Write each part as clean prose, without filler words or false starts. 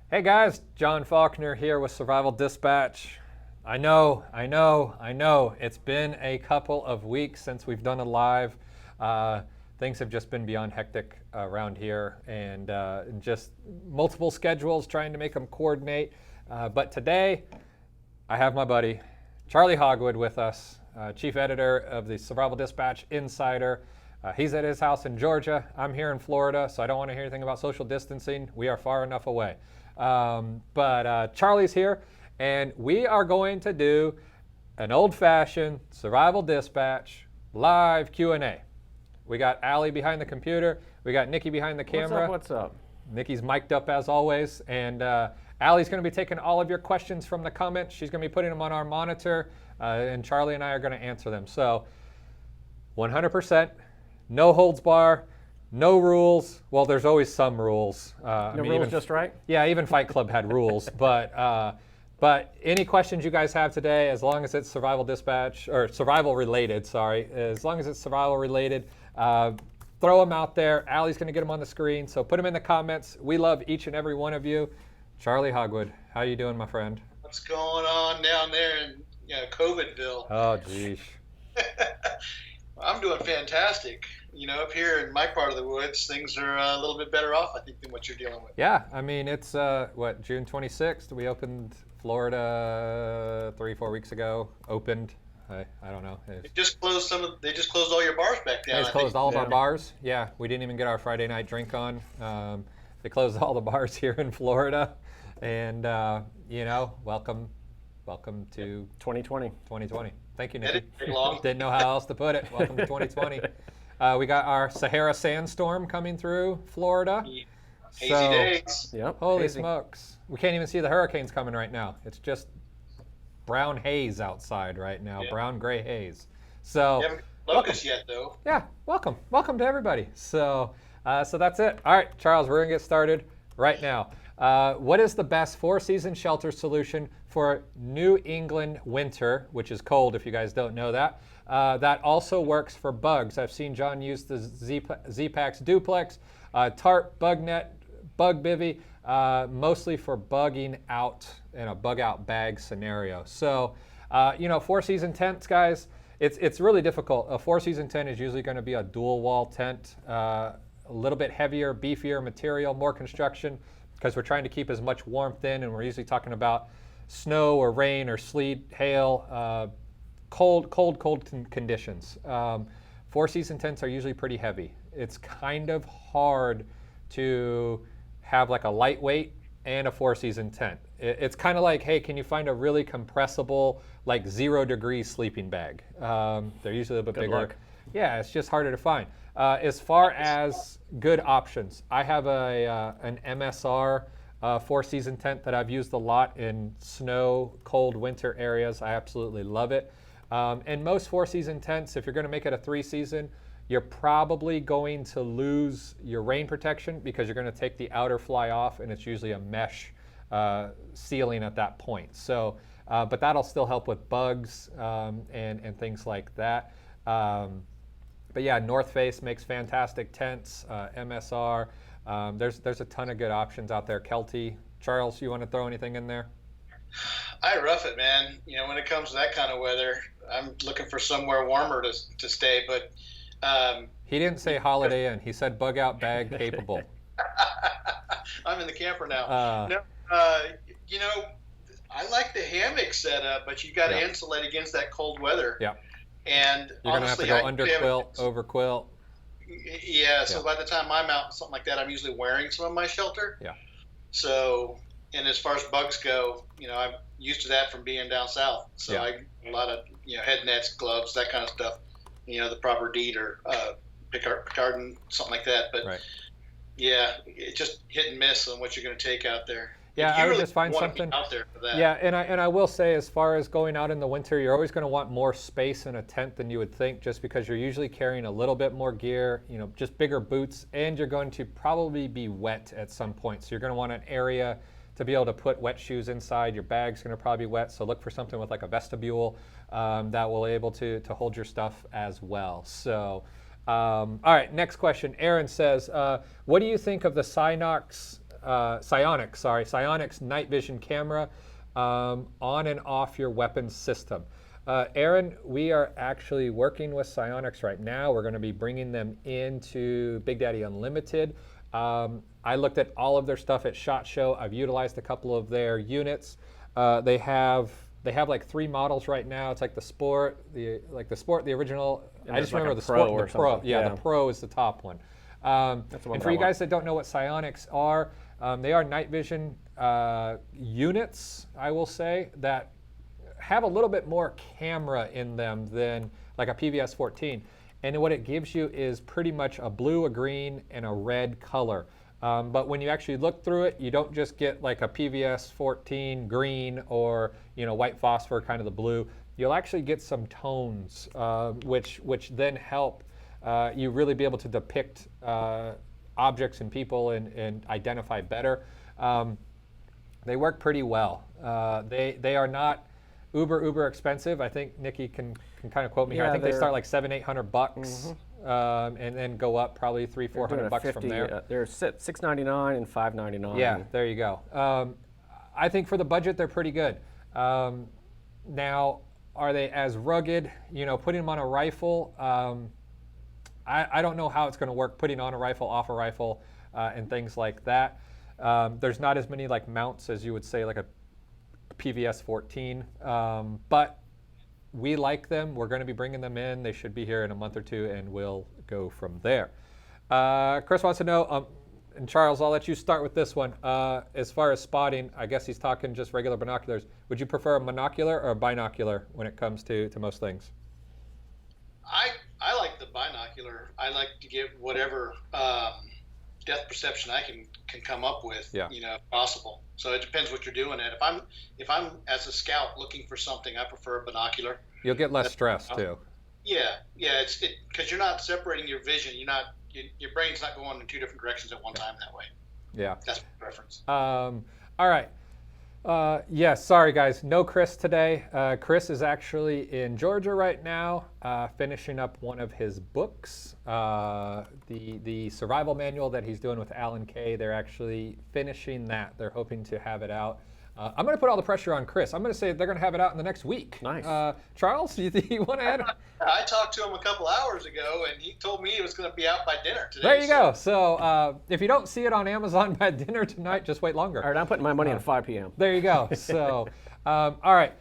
Hey guys, John Faulkner here with Survival Dispatch. I know. It's been a couple of weeks since we've done a live. Things have just been beyond hectic around here and just multiple schedules trying to make them coordinate. But today, I have my buddy, Charlie Hogwood with us, chief editor of the Survival Dispatch Insider. He's at his house in Georgia. I'm here in Florida, so I don't want to hear anything about social distancing. We are far enough away. But Charlie's here, and we are going to do an old-fashioned Survival Dispatch live Q&A. We got Allie behind the computer. We got Nikki behind the camera. What's up? Nikki's mic'd up as always, and Allie's going to be taking all of your questions from the comments. She's going to be putting them on our monitor, and Charlie and I are going to answer them. So 100%, no holds bar, no rules. Well, there's always some rules. No rules, just right? Yeah, even Fight Club had rules. But any questions you guys have today, as long as it's survival dispatch, or survival related, sorry, as long as it's survival related, throw them out there. Allie's going to get them on the screen, so put them in the comments. We love each and every one of you. Charlie Hogwood, how you doing, my friend? What's going on down there in COVIDville? Oh, geez. I'm doing fantastic. Up here in my part of the woods, things are a little bit better off, I think, than what you're dealing with. Yeah, I mean, it's, June 26th? We opened Florida 3-4 weeks ago. Opened. I don't know. They just closed they just closed all your bars back down. They just closed all of our bars. Yeah, we didn't even get our Friday night drink on. They closed all the bars here in Florida. And, welcome to 2020. 2020. Thank you, Nikki. Long. Didn't know how else to put it. Welcome to 2020. We got our Sahara sandstorm coming through Florida. Hazy days. Yep. Holy hazy. smokes. We can't even see the hurricanes coming right now. It's just brown haze outside right now, brown gray haze. So, You haven't locusts yet, though. yeah, welcome to everybody. So that's it. All right, Charles, we're gonna get started right now. What is the best 4-season shelter solution for New England winter, which is cold if you guys don't know that? That also works for bugs. I've seen John use the Z-Pax Duplex, tarp, bug net, bug bivy, mostly for bugging out in a bug out bag scenario. So, 4-season tents, guys, it's really difficult. A 4-season tent is usually going to be a dual wall tent, a little bit heavier, beefier material, more construction, because we're trying to keep as much warmth in, and we're usually talking about snow or rain or sleet, hail, cold conditions. 4-season tents are usually pretty heavy. It's kind of hard to have like a lightweight and a 4-season tent. It's kind of like, hey, can you find a really compressible, like 0-degree sleeping bag? They're usually a little bit bigger. Luck. Yeah, it's just harder to find. As far as good options, I have an MSR 4-season tent that I've used a lot in snow, cold winter areas. I absolutely love it. And most 4-season tents, if you're going to make it a 3-season, you're probably going to lose your rain protection because you're going to take the outer fly off, and it's usually a mesh ceiling at that point. So, but that'll still help with bugs and things like that. But yeah, North Face makes fantastic tents, MSR. There's a ton of good options out there. Kelty. Charles, you want to throw anything in there? I rough it, man. When it comes to that kind of weather, I'm looking for somewhere warmer to stay. But He didn't say Holiday Inn. He said bug out bag capable. I'm in the camper now. I like the hammock setup, but you got to insulate against that cold weather. Yeah. And you're going to have to go under quilt, over quilt. Yeah, so by the time I'm out, something like that, I'm usually wearing some of my shelter. Yeah. So, and as far as bugs go, I'm used to that from being down south. So I a lot of, head nets, gloves, that kind of stuff, the proper deed or Picardin, something like that. But yeah, it's just hit and miss on what you're going to take out there. Yeah, I would really just find want to something be out there for that. Yeah, and I will say, as far as going out in the winter, you're always going to want more space in a tent than you would think, just because you're usually carrying a little bit more gear, just bigger boots, and you're going to probably be wet at some point. So you're going to want an area to be able to put wet shoes inside. Your bag's going to probably be wet, so look for something with like a vestibule that will able to hold your stuff as well. So, all right, next question. Aaron says, what do you think of the Synox Psionics night vision camera on and off your weapons system. Aaron, we are actually working with Psionics right now. We're going to be bringing them into Big Daddy Unlimited. I looked at all of their stuff at SHOT Show. I've utilized a couple of their units. They have like 3 models right now. It's like the Sport, the original. And I just like remember a the Pro Sport, or the Pro. something. Yeah, the Pro is the top one. That's the one and that for I you want. guys that don't know what Psionics are, they are night vision units, I will say, that have a little bit more camera in them than like a PVS-14. And what it gives you is pretty much a blue, a green, and a red color. But when you actually look through it, you don't just get like a PVS-14 green or white phosphor, kind of the blue. You'll actually get some tones, which then help you really be able to depict objects and people and identify better. They work pretty well. They are not uber expensive. I think Nikki can kind of quote me here. I think they start like $700-800 bucks, and then go up probably $300-400 bucks from there. They're $699 and $599. Yeah, there you go. I think for the budget they're pretty good. Now, are they as rugged? Putting them on a rifle. I don't know how it's going to work. Putting on a rifle, off a rifle, and things like that. There's not as many like mounts as you would say like a PVS-14, but we like them. We're going to be bringing them in. They should be here in a month or two, and we'll go from there. Chris wants to know, and Charles, I'll let you start with this one. As far as spotting, I guess he's talking just regular binoculars. Would you prefer a monocular or a binocular when it comes to most things? I like the binocular. I like to get whatever depth perception I can come up with, if possible. So it depends what you're doing. And if I'm as a scout looking for something, I prefer a binocular. You'll get less stress too. Yeah, it's because you're not separating your vision. Your brain's not going in 2 different directions at one time that way. Yeah, that's my preference. All right. Sorry guys, no Chris today. Chris is actually in Georgia right now, finishing up one of his books, the survival manual that he's doing with Alan Kay. They're actually finishing that. They're hoping to have it out. I'm going to put all the pressure on Chris. I'm going to say they're going to have it out in the next week. Nice. Charles, you want to add? I talked to him a couple hours ago, and he told me it was going to be out by dinner today. There you go. So if you don't see it on Amazon by dinner tonight, just wait longer. All right, I'm putting my money on 5 p.m. There you go. So, all right.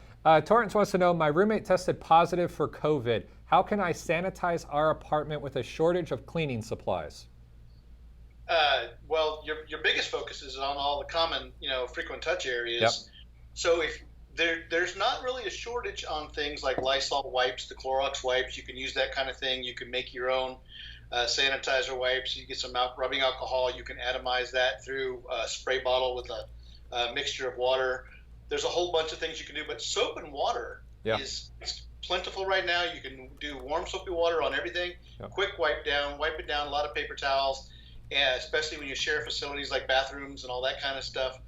Torrance wants to know, my roommate tested positive for COVID. How can I sanitize our apartment with a shortage of cleaning supplies? Well, your biggest focus is on all the common, frequent touch areas. Yep. So if there's not really a shortage on things like Lysol wipes, the Clorox wipes, you can use that kind of thing. You can make your own sanitizer wipes. You get some rubbing alcohol. You can atomize that through a spray bottle with a mixture of water. There's a whole bunch of things you can do, but soap and water is plentiful right now. You can do warm soapy water on everything. Yep. Quick wipe it down, a lot of paper towels. And especially when you share facilities like bathrooms and all that kind of stuff,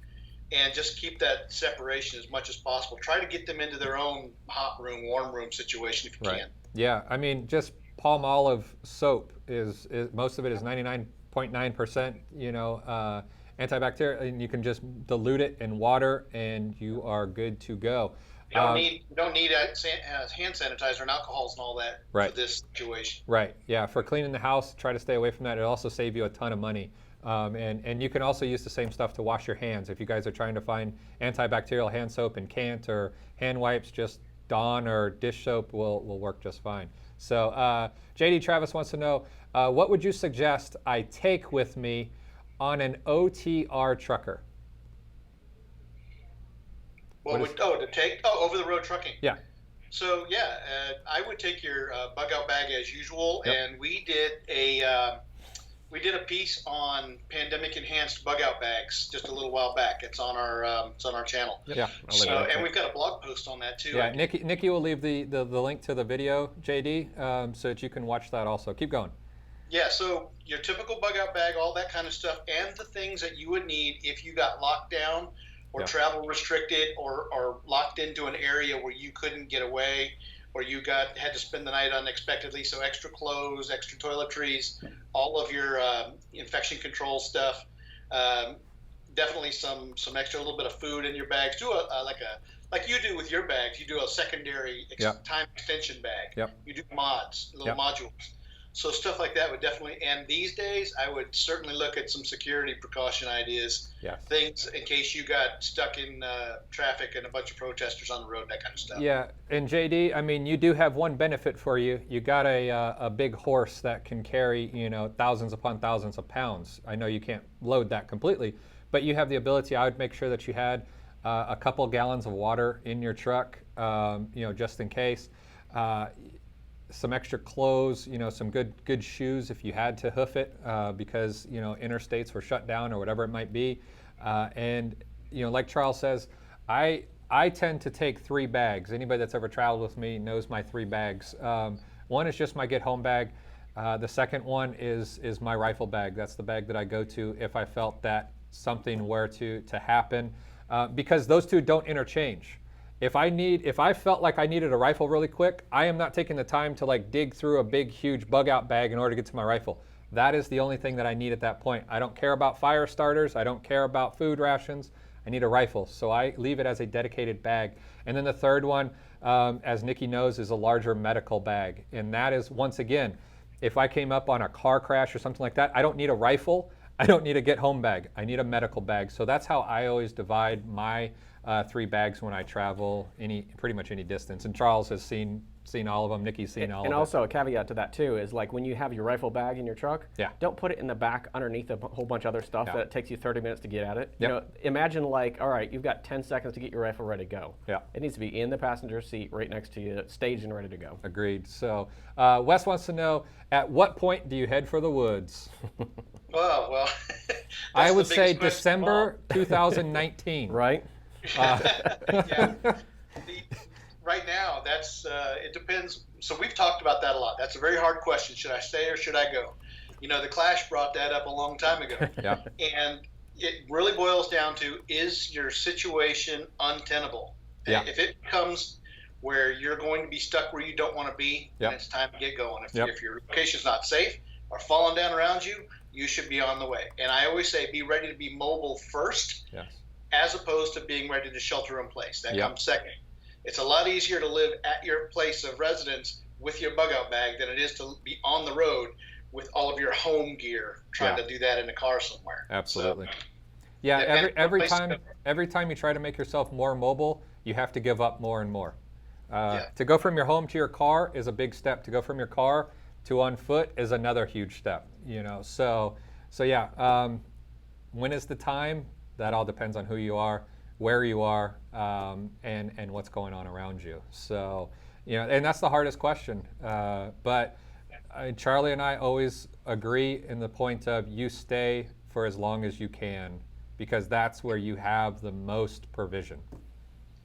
and just keep that separation as much as possible. Try to get them into their own hot room, warm room situation if you can. Yeah, I mean, just Palmolive soap is most of it is 99.9%, antibacterial, and you can just dilute it in water, and you are good to go. You don't need hand sanitizer and alcohols and all that for this situation. Right. Yeah. For cleaning the house, try to stay away from that. It'll also save you a ton of money. And you can also use the same stuff to wash your hands. If you guys are trying to find antibacterial hand soap and Cant or hand wipes, just Dawn or dish soap will work just fine. So JD Travis wants to know, what would you suggest I take with me on an OTR trucker? Over the road trucking. Yeah. So I would take your bug out bag as usual, and we did a piece on pandemic enhanced bug out bags just a little while back. It's on our channel. Yeah. And we've got a blog post on that too. Yeah. Nikki will leave the link to the video, JD, so that you can watch that also. Keep going. Yeah, so your typical bug out bag, all that kind of stuff, and the things that you would need if you got locked down or travel restricted or locked into an area where you couldn't get away or you had to spend the night unexpectedly. So extra clothes, extra toiletries, all of your infection control stuff. definitely some extra little bit of food in your bags. Do like you do with your bags. You do a secondary time extension bag. Yep. You do mods, little modules. So stuff like that would definitely. And these days, I would certainly look at some security precaution ideas. Yes. Things in case you got stuck in traffic and a bunch of protesters on the road, that kind of stuff. Yeah, and JD, I mean, you do have one benefit for you. You got a big horse that can carry, thousands upon thousands of pounds. I know you can't load that completely, but you have the ability. I would make sure that you had a couple gallons of water in your truck, just in case. Some extra clothes, some good shoes if you had to hoof it, because interstates were shut down or whatever it might be. And like Charles says, I tend to take 3 bags. Anybody that's ever traveled with me knows my 3 bags. One is just my get home bag. The second one is my rifle bag. That's the bag that I go to if I felt that something were to happen, because those two don't interchange. If I felt like I needed a rifle really quick, I am not taking the time to like dig through a big, huge bug out bag in order to get to my rifle. That is the only thing that I need at that point. I don't care about fire starters. I don't care about food rations. I need a rifle. So I leave it as a dedicated bag. And then the third one, as Nikki knows, is a larger medical bag. And that is, once again, if I came up on a car crash or something like that, I don't need a rifle. I don't need a get home bag. I need a medical bag. So that's how I always divide my 3 bags when I travel pretty much any distance. And Charles has seen all of them. Nikki's seen all of them. And also a caveat to that too is like when you have your rifle bag in your truck, Yeah. don't put it in the back underneath a whole bunch of other stuff that it takes you 30 minutes to get at it. Yep. Imagine like, all right, you've got 10 seconds to get your rifle ready to go. Yeah. It needs to be in the passenger seat right next to you, staged and ready to go. Agreed. So Wes wants to know, at what point do you head for the woods? Well, I would say December 2019. Right? Yeah. Right now, that's it depends. So we've talked about that a lot. That's a very hard question. Should I stay or should I go? The Clash brought that up a long time ago. Yeah. And it really boils down to, is your situation untenable? Yeah. If it comes where you're going to be stuck where you don't want to be, then it's time to get going. If your location's not safe or falling down around you, you should be on the way. And I always say, be ready to be mobile first, Yes. as opposed to being ready to shelter in place. That comes second. It's a lot easier to live at your place of residence with your bug out bag than it is to be on the road with all of your home gear trying to do that in a car somewhere. Absolutely. So, yeah. Every time you try to make yourself more mobile, you have to give up more and more. To go from your home to your car is a big step. To go from your car to on foot is another huge step. So yeah. When is the time? That all depends on who you are, where you are, and what's going on around you. So, and that's the hardest question. But Charlie and I always agree in the point of you stay for as long as you can, because that's where you have the most provision.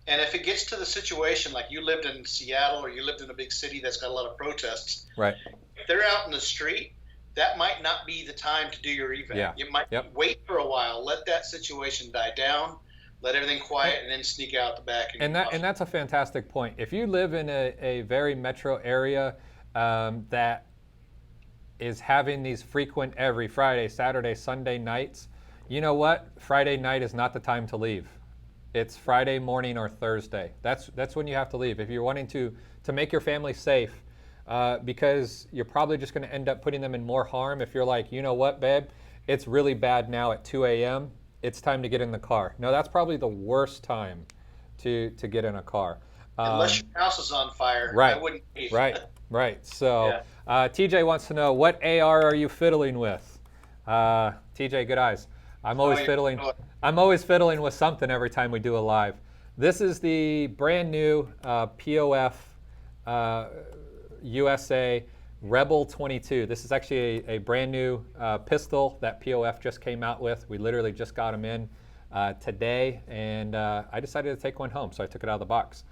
And if it gets to the situation like you lived in Seattle or you lived in a big city that's got a lot of protests, right? If they're out in the street, that might not be the time to do your evac. Yeah. You might wait for a while, let that situation die down, let everything quiet, and then sneak out the back. And that's a fantastic point. If you live in a very metro area that is having these frequent every Friday, Saturday, Sunday nights, you know what? Friday night is not the time to leave. It's Friday morning or Thursday. That's when you have to leave. If you're wanting to make your family safe, because you're probably just going to end up putting them in more harm. If you're like, you know what, babe, it's really bad now at 2 a.m., it's time to get in the car. No, that's probably the worst time to get in a car. Unless your house is on fire, right, I wouldn't be. Right. So TJ wants to know, what AR are you fiddling with? TJ, good eyes. I'm always fiddling with something every time we do a live. This is the brand new POF USA Rebel 22. This is actually a brand new pistol that POF just came out with. We literally just got them in today, and I decided to take one home, so I took it out of the box.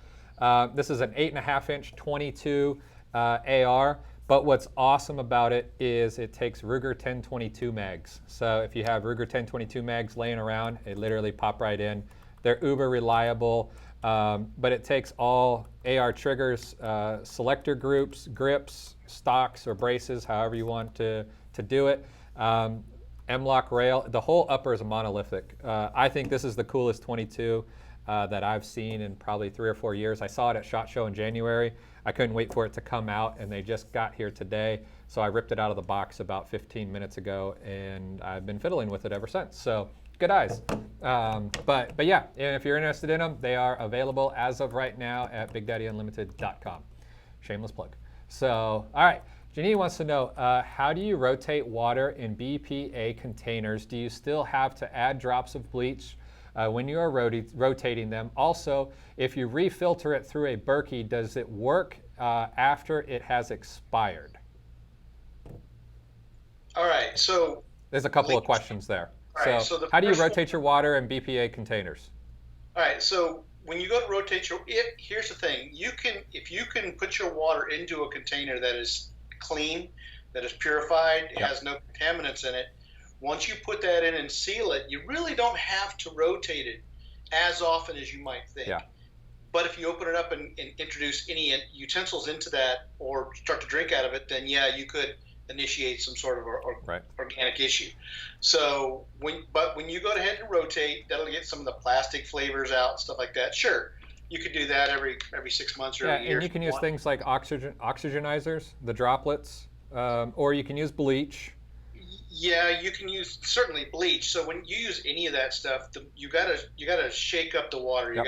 This is an 8.5-inch 22 AR, but what's awesome about it is it takes Ruger 1022 mags. So if you have Ruger 1022 mags laying around, it literally pop right in. They're uber reliable, but it takes all AR triggers, selector groups, grips, stocks, or braces, however you want to do it. And M-LOK rail. The whole upper is a monolithic. I think this is the coolest 22 that I've seen in probably 3 or 4 years. I saw it at SHOT Show in January. I couldn't wait for it to come out, and they just got here today. So I ripped it out of the box about 15 minutes ago, and I've been fiddling with it ever since. So good eyes. But yeah, and if you're interested in them, they are available as of right now at BigDaddyUnlimited.com. Shameless plug. So, all right. Janine wants to know, how do you rotate water in BPA containers? Do you still have to add drops of bleach when you are rotating them? Also, if you refilter it through a Berkey, does it work after it has expired? All right, so there's a couple of questions there. All right, so how do you rotate your water in BPA containers? All right, so when you go to rotate here's the thing: if you can put your water into a container that is clean, that is purified, it has no contaminants in it. Once you put that in and seal it, you really don't have to rotate it as often as you might think. Yeah. But if you open it up and introduce any utensils into that or start to drink out of it, then yeah, you could initiate some sort of organic issue. So when you go ahead and rotate, that'll get some of the plastic flavors out, stuff like that. Sure, you could do that every 6 months or a year. And you can use things like oxygenizers, the droplets, or you can use bleach. Yeah, you can use certainly bleach. So when you use any of that stuff, you gotta shake up the water. You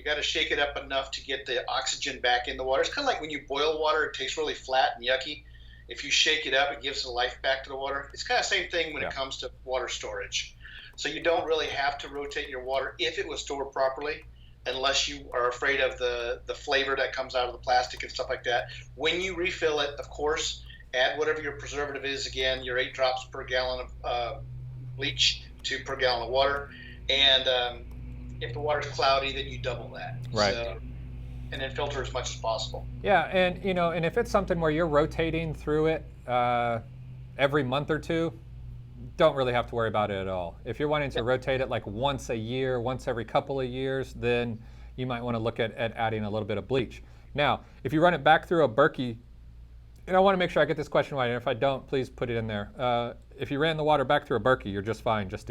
gotta shake it up enough to get the oxygen back in the water. It's kind of like when you boil water; it tastes really flat and yucky. If you shake it up, it gives the life back to the water. It's kind of the same thing when it comes to water storage. So you don't really have to rotate your water if it was stored properly, unless you are afraid of the flavor that comes out of the plastic and stuff like that. When you refill it, of course, add whatever your preservative is, again, your 8 drops per gallon of bleach per gallon of water. And if the water's cloudy, then you double that. Right. So, and then filter as much as possible. Yeah, and if it's something where you're rotating through it every month or two, don't really have to worry about it at all. If you're wanting to rotate it like once a year, once every couple of years, then you might want to look at adding a little bit of bleach. Now, if you run it back through a Berkey, and I want to make sure I get this question right, and if I don't, please put it in there. If you ran the water back through a Berkey, you're just fine. Just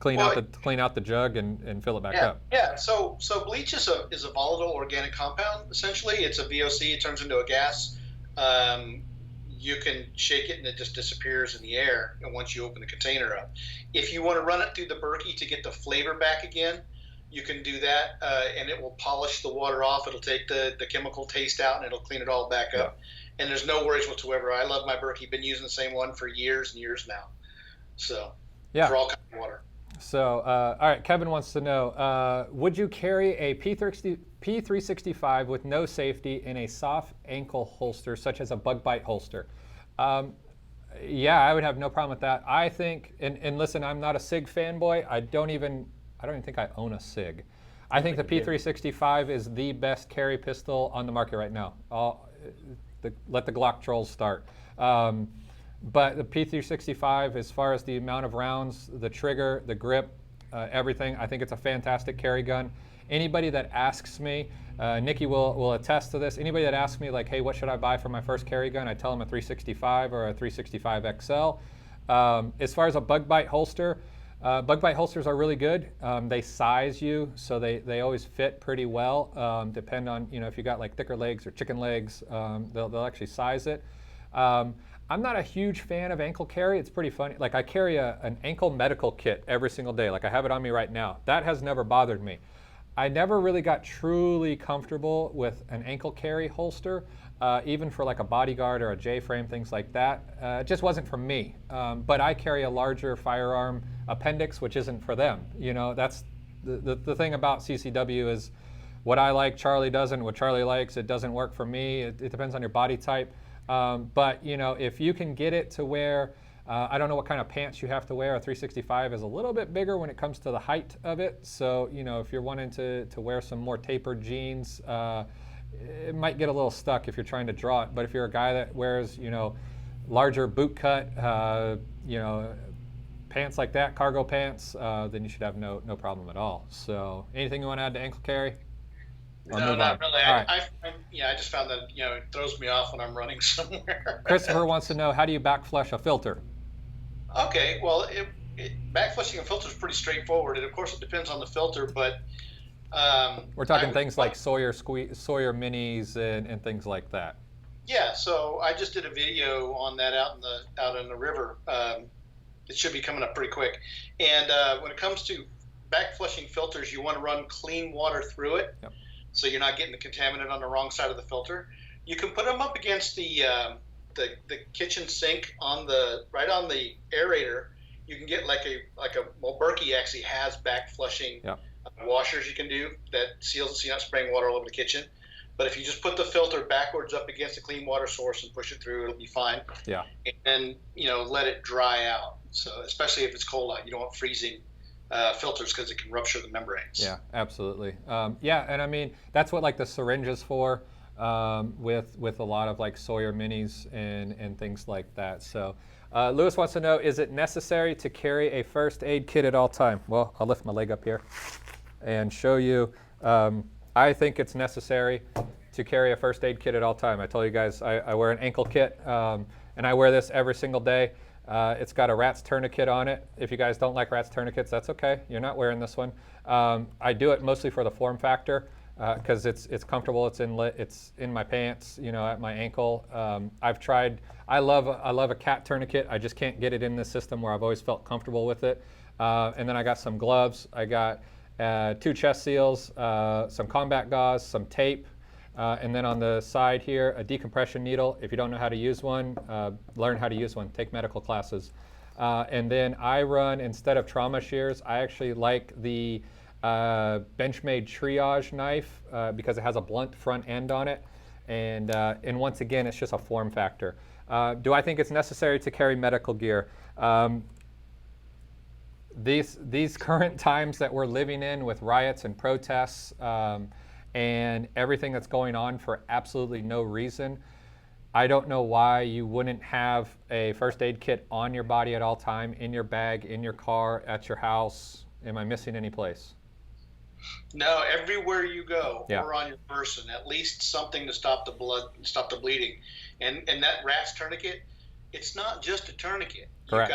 clean out the jug and fill it back up. Yeah. So bleach is a volatile organic compound. Essentially, it's a VOC. It turns into a gas. You can shake it and it just disappears in the air. And once you open the container up, if you want to run it through the Berkey to get the flavor back again, you can do that, and it will polish the water off. It'll take the chemical taste out and it'll clean it all back up. And there's no worries whatsoever. I love my Berkey. Been using the same one for years and years now. So for all kinds of water. So, all right, Kevin wants to know, would you carry a P365 with no safety in a soft ankle holster, such as a bug bite holster? Yeah, I would have no problem with that. I think, and listen, I'm not a SIG fanboy. I don't even think I own a SIG. I think the P365 is the best carry pistol on the market right now. Let the Glock trolls start. But the P365, as far as the amount of rounds, the trigger, the grip, everything, I think it's a fantastic carry gun. Anybody that asks me, Nikki will attest to this, anybody that asks me like, hey, what should I buy for my first carry gun? I tell them a 365 or a 365 XL. As far as a bug bite holster, bug bite holsters are really good. They size you, so they always fit pretty well. Depend on, if you got like thicker legs or chicken legs, they'll actually size it. I'm not a huge fan of ankle carry. It's pretty funny. Like I carry an ankle medical kit every single day. Like I have it on me right now. That has never bothered me. I never really got truly comfortable with an ankle carry holster, even for like a bodyguard or a J-frame, things like that. It just wasn't for me. But I carry a larger firearm appendix, which isn't for them. That's the thing about CCW is what I like, Charlie doesn't. What Charlie likes, it doesn't work for me. It depends on your body type. But if you can get it to where, I don't know what kind of pants you have to wear. A 365 is a little bit bigger when it comes to the height of it. So, if you're wanting to wear some more tapered jeans, it might get a little stuck if you're trying to draw it. But if you're a guy that wears, larger boot cut, pants like that, cargo pants, then you should have no problem at all. So anything you want to add to ankle carry? No, not really. Right. I just found that it throws me off when I'm running somewhere. Christopher wants to know, how do you back flush a filter? Okay, well, back flushing a filter is pretty straightforward, and of course it depends on the filter, but We're talking things like Sawyer Minis and things like that. Yeah, so I just did a video on that out in the river. It should be coming up pretty quick. And when it comes to back flushing filters, you want to run clean water through it, Yep. so you're not getting the contaminant on the wrong side of the filter. You can put them up against the kitchen sink right on the aerator. You can get well, Berkey actually has back flushing Yep. washers you can do that seals it so you're not spraying water all over the kitchen. But if you just put the filter backwards up against a clean water source and push it through, it'll be fine. Yeah. And let it dry out. So especially if it's cold out, you don't want freezing filters because it can rupture the membranes. Yeah, absolutely. Yeah, and I mean that's what like the syringe is for, with a lot of like Sawyer Minis and things like that. So Lewis wants to know, is it necessary to carry a first aid kit at all time? Well, I'll lift my leg up here and show you. I think it's necessary to carry a first aid kit at all time. I told you guys I wear an ankle kit, and I wear this every single day. It's got a rat's tourniquet on it. If you guys don't like rat's tourniquets, that's okay. You're not wearing this one. I do it mostly for the form factor because it's comfortable. It's in my pants, at my ankle. I've tried. I love a cat tourniquet. I just can't get it in the system where I've always felt comfortable with it. And then I got some gloves. I got 2 chest seals, some combat gauze, some tape, and then on the side here, a decompression needle. If you don't know how to use one, learn how to use one. Take medical classes. And then I run, instead of trauma shears, I actually like the Benchmade triage knife because it has a blunt front end on it. And once again, it's just a form factor. Do I think it's necessary to carry medical gear? These current times that we're living in with riots and protests and everything that's going on for absolutely no reason, I don't know why you wouldn't have a first aid kit on your body at all time, in your bag, in your car, at your house. Am I missing any place? No, everywhere you go, Yeah. or on your person, at least something to stop the blood, stop the bleeding. And that rat's tourniquet, it's not just a tourniquet. Correct.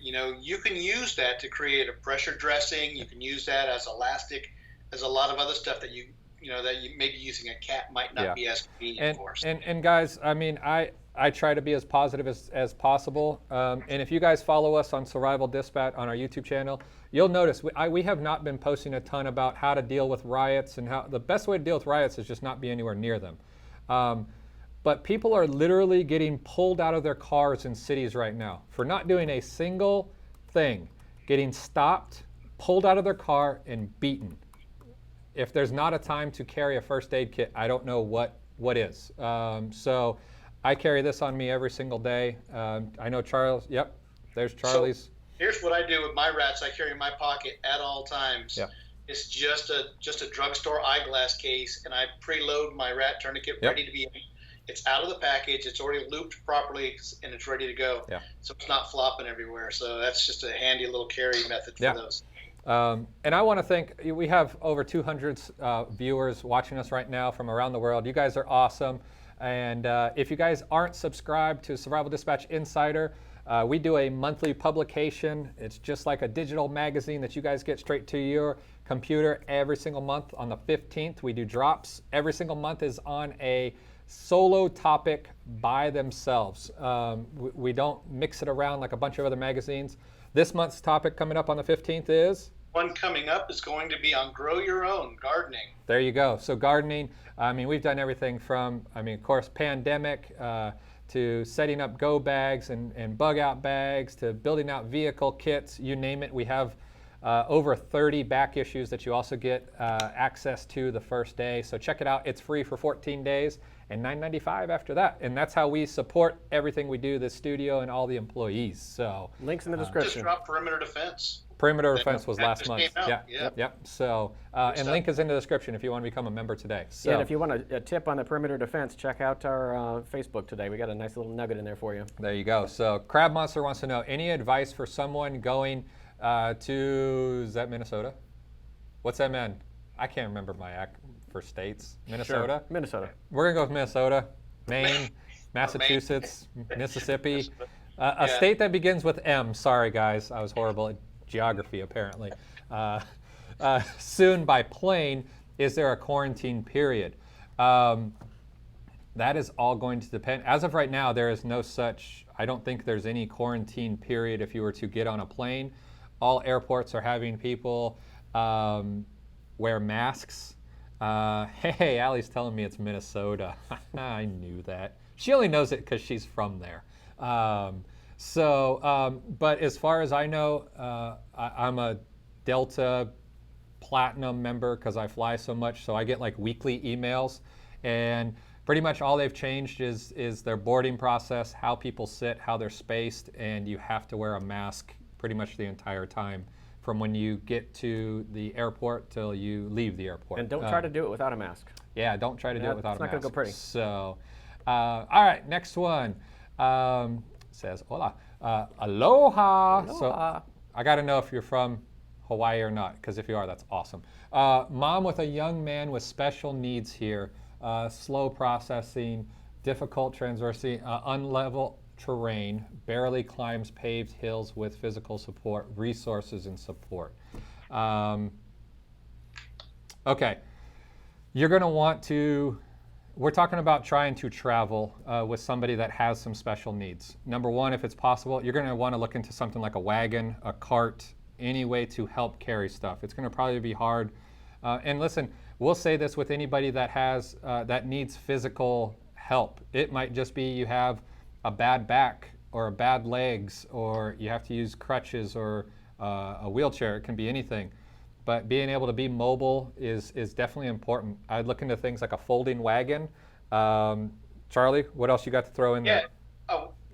You can use that to create a pressure dressing. You can use that as elastic, as a lot of other stuff that you maybe using a cat might not be as convenient for. And guys, I mean, I try to be as positive as possible. And if you guys follow us on Survival Dispatch on our YouTube channel, you'll notice we have not been posting a ton about how to deal with riots, and how the best way to deal with riots is just not be anywhere near them. But people are literally getting pulled out of their cars in cities right now for not doing a single thing, getting stopped, pulled out of their car, and beaten. If there's not a time to carry a first aid kit, I don't know what is. So I carry this on me every single day. I know Charles. Yep, there's Charlie's. So here's what I do with my rats. I carry in my pocket at all times. Yep. It's just a drugstore eyeglass case, and I preload my rat tourniquet ready to be. It's out of the package. It's already looped properly, and it's ready to go. Yeah. So it's not flopping everywhere. So that's just a handy little carry method for those. And I want to thank, we have over 200 viewers watching us right now from around the world. You guys are awesome. And if you guys aren't subscribed to Survival Dispatch Insider, we do a monthly publication. It's just like a digital magazine that you guys get straight to your computer every single month. On the 15th, we do drops. Every single month is on a solo topic by themselves. We don't mix it around like a bunch of other magazines. This month's topic coming up on the 15th is? One coming up is going to be on grow your own gardening. There you go. So gardening, I mean, we've done everything from, of course, pandemic to setting up go bags and bug out bags to building out vehicle kits, you name it. We have over 30 back issues that you also get access to the first day. So check it out. It's free for 14 days and $9.95 after that. And that's how we support everything we do, the studio and all the employees. So links in the description. Just drop Perimeter Defense. Perimeter Defense was last month. Yep. So, and link is in the description if you want to become a member today. So, and if you want a tip on the Perimeter Defense, check out our Facebook today. We got a nice little nugget in there for you. There you go. So Crab Monster wants to know, any advice for someone going to, is that Minnesota? What's that mean? I can't remember my for states. Minnesota? Sure. Minnesota. We're going to go with Minnesota, Maine, Massachusetts, Mississippi. A state that begins with M. Sorry, guys. I was horrible at geography, apparently. Soon by plane. Is there a quarantine period? That is all going to depend. As of right now, there is no such, I don't think there's any quarantine period if you were to get on a plane. All airports are having people wear masks. Hey, Allie's telling me it's Minnesota. I knew that. She only knows it because she's from there. But as far as I know, I'm a Delta Platinum member because I fly so much, so I get like weekly emails, and pretty much all they've changed is their boarding process, how people sit, how they're spaced, and you have to wear a mask pretty much the entire time from when you get to the airport till you leave the airport. And don't try to do it without a mask. Yeah, don't try to do it without a mask. It's not going to go pretty. So, all right, next one says, hola, aloha. Aloha. So I got to know if you're from Hawaii or not, because if you are, that's awesome. Mom with a young man with special needs here, slow processing, difficult transversing, unlevel terrain, barely climbs paved hills with physical support, resources and support. Okay, you're going to want to, we're talking about trying to travel with somebody that has some special needs. Number one, if it's possible, you're going to want to look into something like a wagon, a cart, any way to help carry stuff. It's going to probably be hard. And listen, we'll say this with anybody that has that needs physical help. It might just be you have a bad back or a bad legs, or you have to use crutches or a wheelchair. It can be anything. But being able to be mobile is definitely important. I'd look into things like a folding wagon. Charlie, what else you got to throw in there?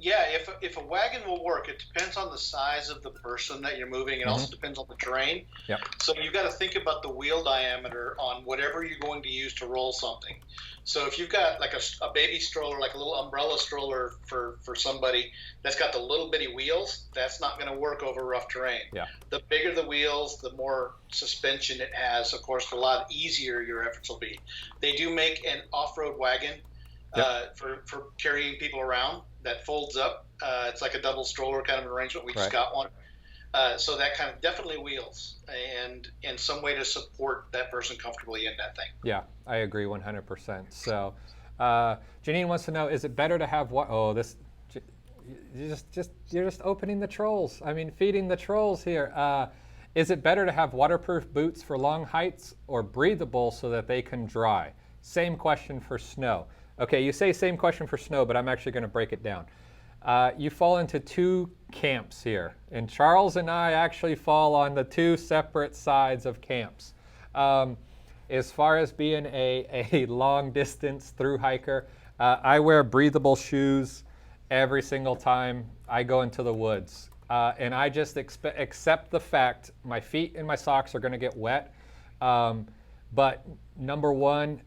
Yeah, if a wagon will work, it depends on the size of the person that you're moving. It also depends on the terrain. Yep. So you've got to think about the wheel diameter on whatever you're going to use to roll something. So if you've got like a baby stroller, like a little umbrella stroller for somebody that's got the little bitty wheels, that's not going to work over rough terrain. Yeah. The bigger the wheels, the more suspension it has. Of course, the lot easier your efforts will be. They do make an off-road wagon for carrying people around that folds up. It's like a double stroller kind of an arrangement. We just got one. So that kind of definitely wheels and some way to support that person comfortably in that thing. Yeah, I agree 100%. So Janine wants to know, is it better to have what? Oh, this, you're just opening the trolls. I mean, feeding the trolls here. Is it better to have waterproof boots for long heights or breathable so that they can dry? Same question for snow. Okay, you say same question for snow, but I'm actually going to break it down. You fall into two camps here, and Charles and I actually fall on the two separate sides of camps. As far as being a long distance through hiker, I wear breathable shoes every single time I go into the woods. And I just accept the fact my feet and my socks are going to get wet. But number one,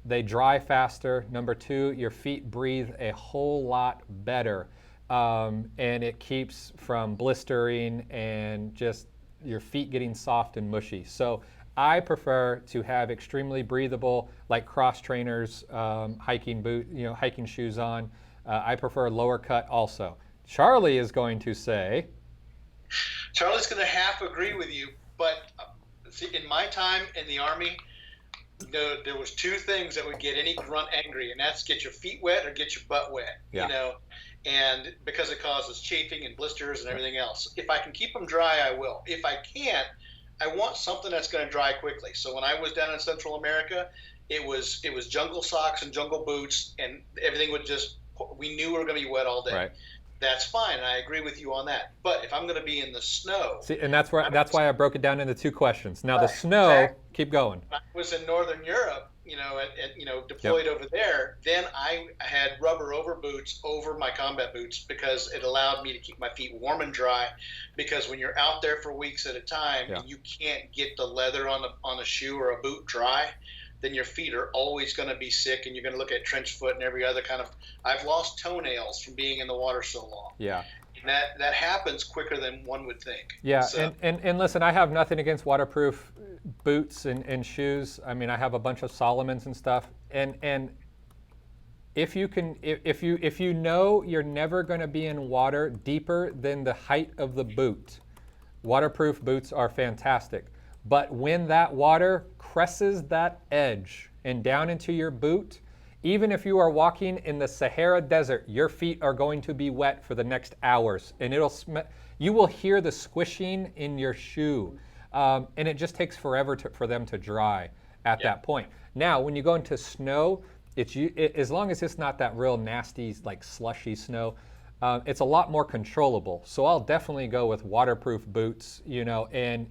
they dry faster. Number two, your feet breathe a whole lot better. And it keeps from blistering and just your feet getting soft and mushy. So I prefer to have extremely breathable, like cross trainers, hiking shoes on. I prefer lower cut also. Charlie is going to say. Charlie's going to half agree with you, but see, in my time in the Army, there was two things that would get any grunt angry, and that's get your feet wet or get your butt wet. Yeah. And because it causes chafing and blisters and everything else. If I can keep them dry, I will. If I can't, I want something that's going to dry quickly. So when I was down in Central America, it was jungle socks and jungle boots, and everything would we knew we were going to be wet all day. Right. That's fine. I agree with you on that. But if I'm going to be in the snow, see, and that's why I broke it down into two questions. Now the snow, keep going. When I was in Northern Europe, deployed over there, then I had rubber over boots over my combat boots because it allowed me to keep my feet warm and dry. Because when you're out there for weeks at a time and you can't get the leather on a shoe or a boot dry, then your feet are always going to be sick, and you're going to look at trench foot and every other kind of. I've lost toenails from being in the water so long. Yeah. And that happens quicker than one would think. Yeah, so, and listen, I have nothing against waterproof boots and shoes. I mean, I have a bunch of Solomons and stuff, and if you know you're never going to be in water deeper than the height of the boot, waterproof boots are fantastic. But when that water cresses that edge and down into your boot, even if you are walking in the Sahara Desert, your feet are going to be wet for the next hours, and you will hear the squishing in your shoe, and it just takes forever for them to dry at that point. Now, when you go into snow, as long as it's not that real nasty, like slushy snow, it's a lot more controllable. So I'll definitely go with waterproof boots, and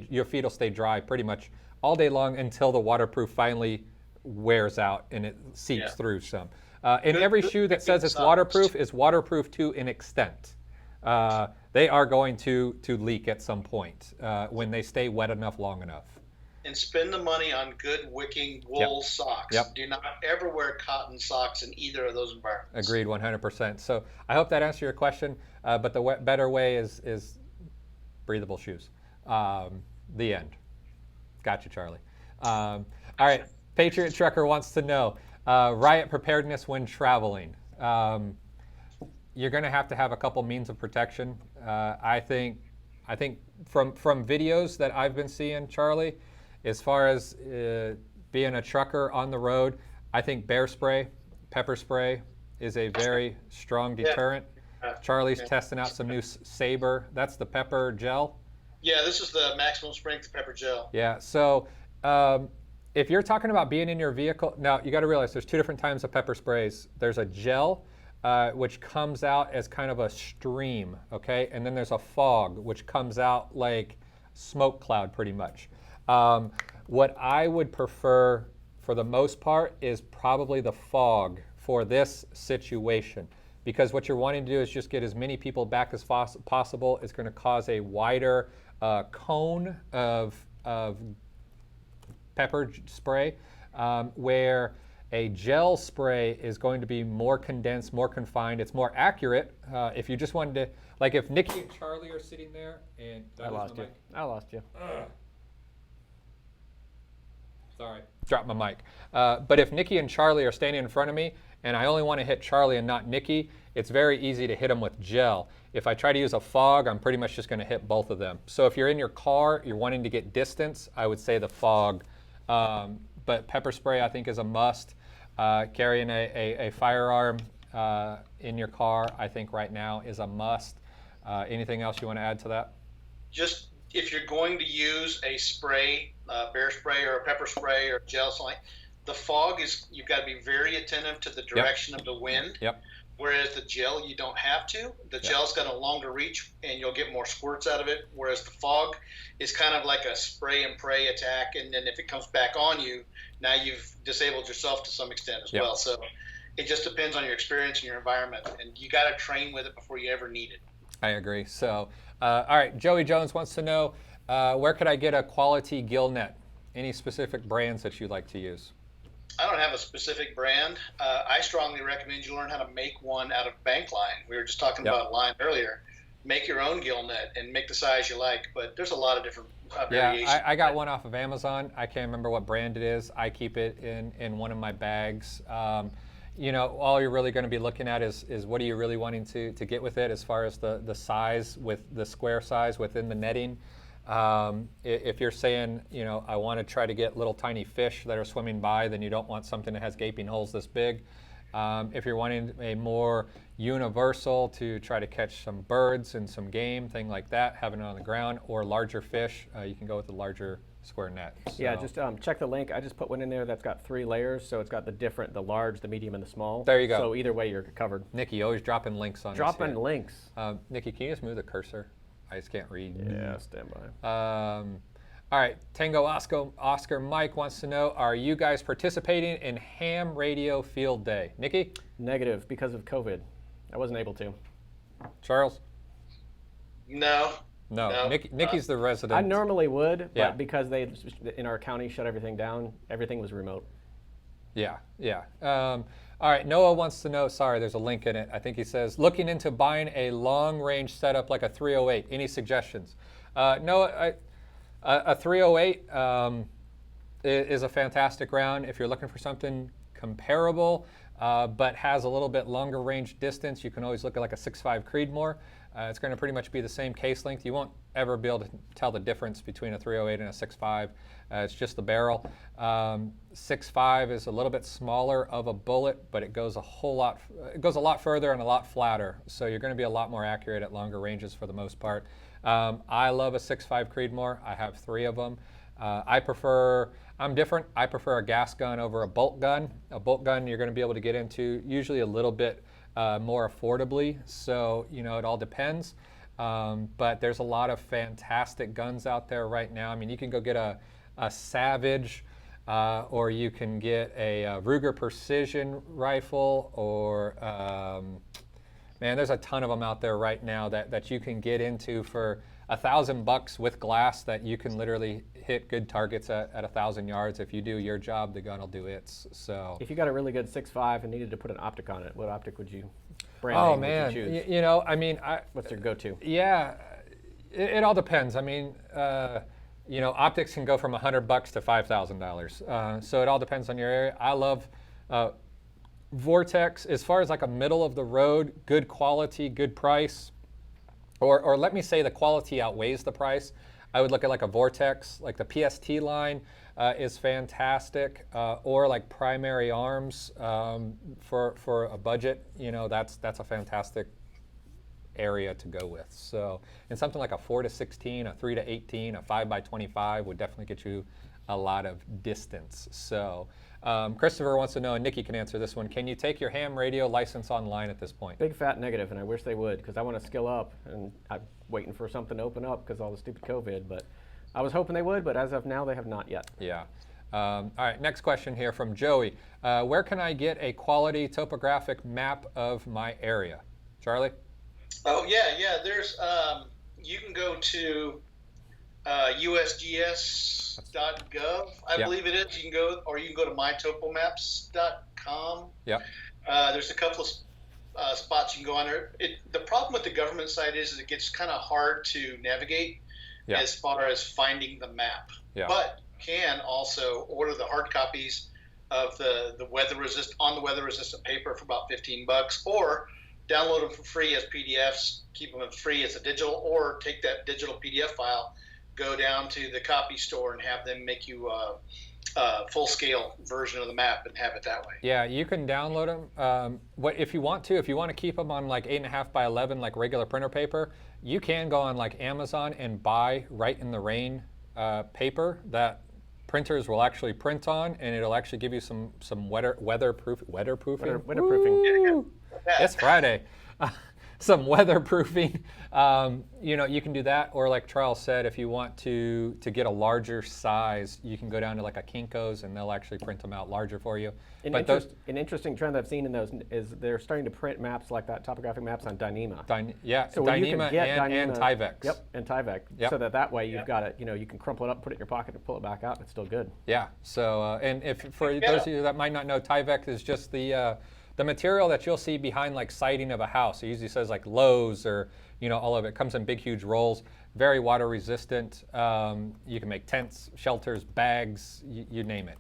your feet will stay dry pretty much all day long until the waterproof finally wears out and it seeps through some. And every shoe that says it's waterproof is waterproof to an extent. They are going to leak at some point when they stay wet enough long enough. And spend the money on good wicking wool socks. Do not ever wear cotton socks in either of those environments. Agreed, 100%. So I hope that answered your question. But the better way is breathable shoes. The end. Gotcha, Charlie. All right. Patriot Trucker wants to know riot preparedness when traveling. You're going to have a couple means of protection. I think from videos that I've been seeing, Charlie, as far as being a trucker on the road, I think bear spray, pepper spray is a very strong deterrent. Charlie's testing out some new Saber. That's the pepper gel. Yeah, this is the maximum strength pepper gel. Yeah, so if you're talking about being in your vehicle, now you got to realize there's two different types of pepper sprays. There's a gel, which comes out as kind of a stream, okay? And then there's a fog, which comes out like smoke cloud pretty much. What I would prefer for the most part is probably the fog for this situation, because what you're wanting to do is just get as many people back as possible. It's going to cause a wider cone of pepper spray, where a gel spray is going to be more condensed, more confined. It's more accurate. If you just wanted to, like if Nikki and Charlie are sitting there and I lost you. Sorry, dropped my mic. But if Nikki and Charlie are standing in front of me and I only want to hit Charlie and not Nikki, it's very easy to hit them with gel. If I try to use a fog, I'm pretty much just going to hit both of them. So if you're in your car, you're wanting to get distance, I would say the fog. But pepper spray, I think, is a must. Carrying a firearm in your car, I think right now is a must. Anything else you want to add to that? Just if you're going to use a spray, bear spray or a pepper spray or gel, something, the fog is, you've got to be very attentive to the direction of the wind. Whereas the gel, you don't have to. The gel's got a longer reach and you'll get more squirts out of it. Whereas the fog is kind of like a spray and pray attack. And then if it comes back on you, now you've disabled yourself to some extent as well. So it just depends on your experience and your environment. And you got to train with it before you ever need it. I agree. So, all right, Joey Jones wants to know, where could I get a quality gill net? Any specific brands that you'd like to use? I don't have a specific brand. I strongly recommend you learn how to make one out of bank line. We were just talking about line earlier. Make your own gill net and make the size you like, but there's a lot of different variations. I got one off of Amazon. I can't remember what brand it is. I keep it in one of my bags. All you're really going to be looking at is what are you really wanting to get with it as far as the size, with the square size within the netting. If you're saying, I want to try to get little tiny fish that are swimming by, then you don't want something that has gaping holes this big. If you're wanting a more universal to try to catch some birds and some game, thing like that, having it on the ground, or larger fish, you can go with the larger square net. So. Yeah, just check the link. I just put one in there that's got 3 layers, so it's got the large, the medium, and the small. There you go. So either way, you're covered. Nikki, always dropping links on Dropping links. Nikki, can you just move the cursor? I just can't read. Yeah, stand by. All right, Tango Oscar Mike wants to know, are you guys participating in ham radio field day? Nikki? Negative, because of COVID. I wasn't able to. Charles? No. Nikki's the resident. I normally would, but because they, in our county, shut everything down, everything was remote. Yeah. All right, Noah wants to know, sorry, there's a link in it. I think he says, looking into buying a long-range setup like a 308. Any suggestions? Noah, a 308 is a fantastic round. If you're looking for something comparable, but has a little bit longer range distance. You can always look at like a 6.5 Creedmoor. It's going to pretty much be the same case length. You won't ever be able to tell the difference between a 308 and a 6.5. It's just the barrel. 6.5 is a little bit smaller of a bullet, but it goes a lot further and a lot flatter. So you're going to be a lot more accurate at longer ranges for the most part. I love a 6.5 Creedmoor. I have 3 of them. I'm different. I prefer a gas gun over a bolt gun. A bolt gun you're going to be able to get into usually a little bit more affordably. So, it all depends. But there's a lot of fantastic guns out there right now. I mean, you can go get a Savage, or you can get a Ruger Precision rifle, or man, there's a ton of them out there right now that you can get into for $1,000 with glass that you can literally hit good targets at 1,000 yards. If you do your job, the gun will do its. So if you got a really good 6.5 and needed to put an optic on it, what optic would you brand oh name man, would you choose? I mean, What's your go-to? Yeah, it all depends. I mean, optics can go from $100 to $5,000. So it all depends on your area. I love Vortex as far as like a middle of the road, good quality, good price. Or let me say the quality outweighs the price. I would look at like a Vortex, like the PST line is fantastic, or like Primary Arms for a budget. That's a fantastic area to go with. So, and something like a 4-16, a 3-18, a 5x25 would definitely get you a lot of distance. So, Christopher wants to know, and Nikki can answer this one, can you take your ham radio license online at this point? Big fat negative, and I wish they would, because I want to skill up, and I'm waiting for something to open up because all the stupid COVID, but I was hoping they would, but as of now, they have not yet. Yeah. All right, next question here from Joey. Where can I get a quality topographic map of my area? Charlie? Oh, yeah. There's, you can go to usgs.gov, I believe it is. You can go, or you can go to mytopomaps.com. Yeah. There's a couple of spots you can go on there. The problem with the government site is it gets kind of hard to navigate as far as finding the map. Yeah. But you can also order the hard copies of the weather resistant paper for about $15, or download them for free as PDFs, keep them free as a digital, or take that digital PDF file, go down to the copy store and have them make you a full-scale version of the map and have it that way. Yeah, you can download them. If you want to keep them on like 8.5 by 11, like regular printer paper, you can go on like Amazon and buy Right in the Rain paper that printers will actually print on, and it'll actually give you some weatherproofing. Weatherproofing. It's Friday. Some weatherproofing. You can do that, or like Charles said, if you want to get a larger size, you can go down to like a Kinko's and they'll actually print them out larger for you. An interesting trend I've seen in those is they're starting to print maps like that, topographic maps on Dyneema. So Dyneema and Tyvek. Yep, and Tyvek. Yep. So that way you've got it, you can crumple it up, put it in your pocket, and pull it back out, and it's still good. Yeah. So, and if for those of you that might not know, Tyvek is just the material that you'll see behind like siding of a house. It usually says like Lowe's, or all of it comes in big huge rolls, very water resistant. You can make tents, shelters, bags, you name it.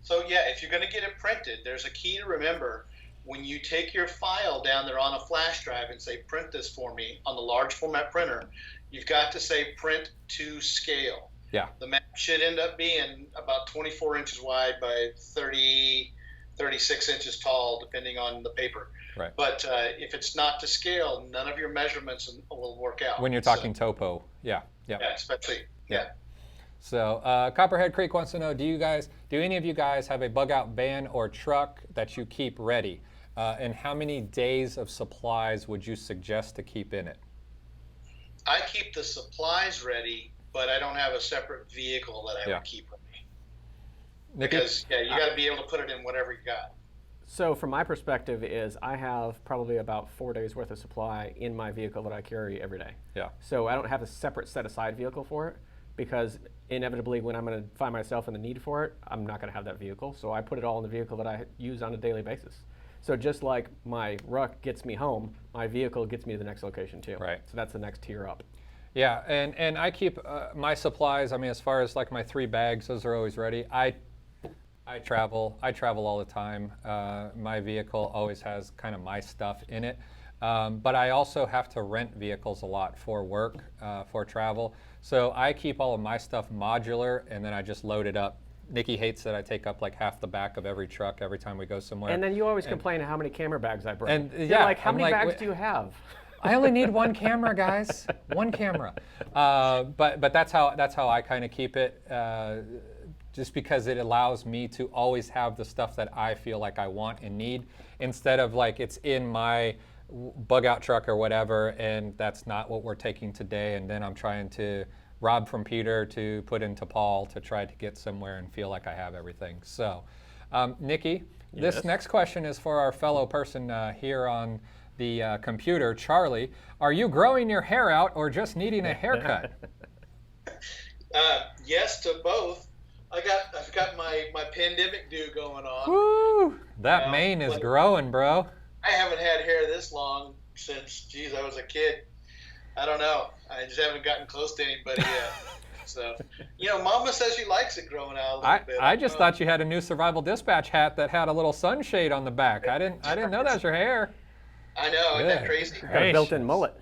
So yeah, if you're going to get it printed, there's a key to remember. When you take your file down there on a flash drive and say print this for me on the large format printer, you've got to say print to scale. Yeah. The map should end up being about 24 inches wide by 36 inches tall, depending on the paper. Right. But if it's not to scale, none of your measurements will work out. When you're talking topo, yeah. Yeah, especially. Yeah. So Copperhead Creek wants to know, do any of you guys have a bug out van or truck that you keep ready? And how many days of supplies would you suggest to keep in it? I keep the supplies ready, but I don't have a separate vehicle that I would keep ready. Because you got to be able to put it in whatever you got. So from my perspective is I have probably about 4 days worth of supply in my vehicle that I carry every day. Yeah. So I don't have a separate set aside vehicle for it, because inevitably when I'm going to find myself in the need for it, I'm not going to have that vehicle. So I put it all in the vehicle that I use on a daily basis. So just like my ruck gets me home, my vehicle gets me to the next location too. Right. So that's the next tier up. Yeah, and I keep my supplies, as far as like my 3 bags, those are always ready. I I travel all the time. My vehicle always has kind of my stuff in it. But I also have to rent vehicles a lot for work, for travel. So I keep all of my stuff modular, and then I just load it up. Nikki hates that I take up like half the back of every truck every time we go somewhere. And then you always complain how many camera bags I bring. And You're yeah, like, how I'm many like, bags do you have? I only need one camera, guys. One camera. But that's how I kind of keep it. Just because it allows me to always have the stuff that I feel like I want and need, instead of like it's in my bug out truck or whatever, and that's not what we're taking today, and then I'm trying to rob from Peter to put into Paul to try to get somewhere and feel like I have everything. So, Nikki, this next question is for our fellow person here on the computer, Charlie. Are you growing your hair out or just needing a haircut? Yes to both. I've got my pandemic do going on. Woo! That mane is growing, bro. I haven't had hair this long since, I was a kid. I don't know. I just haven't gotten close to anybody yet. So, Mama says she likes it growing out a little bit. I just thought you had a new Survival Dispatch hat that had a little sunshade on the back. I didn't know that was your hair. I know, isn't that crazy? Got a built-in mullet.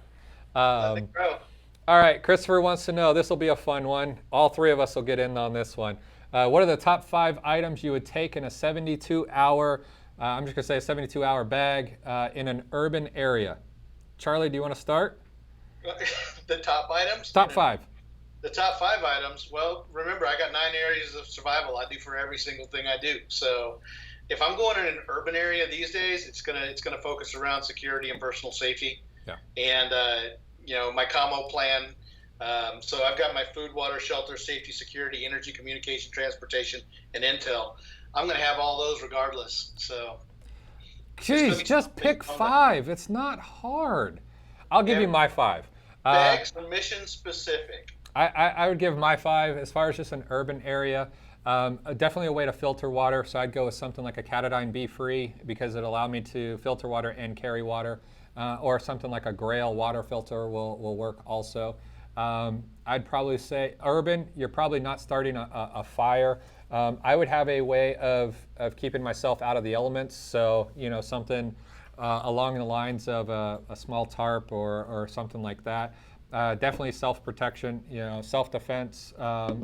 Let it grow. All right, Christopher wants to know, this will be a fun one. All three of us will get in on this one. What are the top 5 items you would take in a 72-hour, I'm just going to say a 72-hour bag in an urban area? Charlie, do you want to start? The top items? Top 5. The top 5 items. Well, remember, I got 9 areas of survival I do for every single thing I do. So if I'm going in an urban area these days, it's gonna focus around security and personal safety. Yeah. And my commo plan. So I've got my food, water, shelter, safety, security, energy, communication, transportation, and intel. I'm going to have all those regardless. So, jeez, just pick 5. It's not hard. I'll give you my 5. Bags are mission specific. I would give my 5 as far as just an urban area. Definitely a way to filter water. So I'd go with something like a Canine Be Free, because it allowed me to filter water and carry water. Or something like a Grail water filter will work also. I'd probably say urban, you're probably not starting a fire. I would have a way of keeping myself out of the elements. So, something along the lines of a small tarp or something like that. Definitely self-protection, self-defense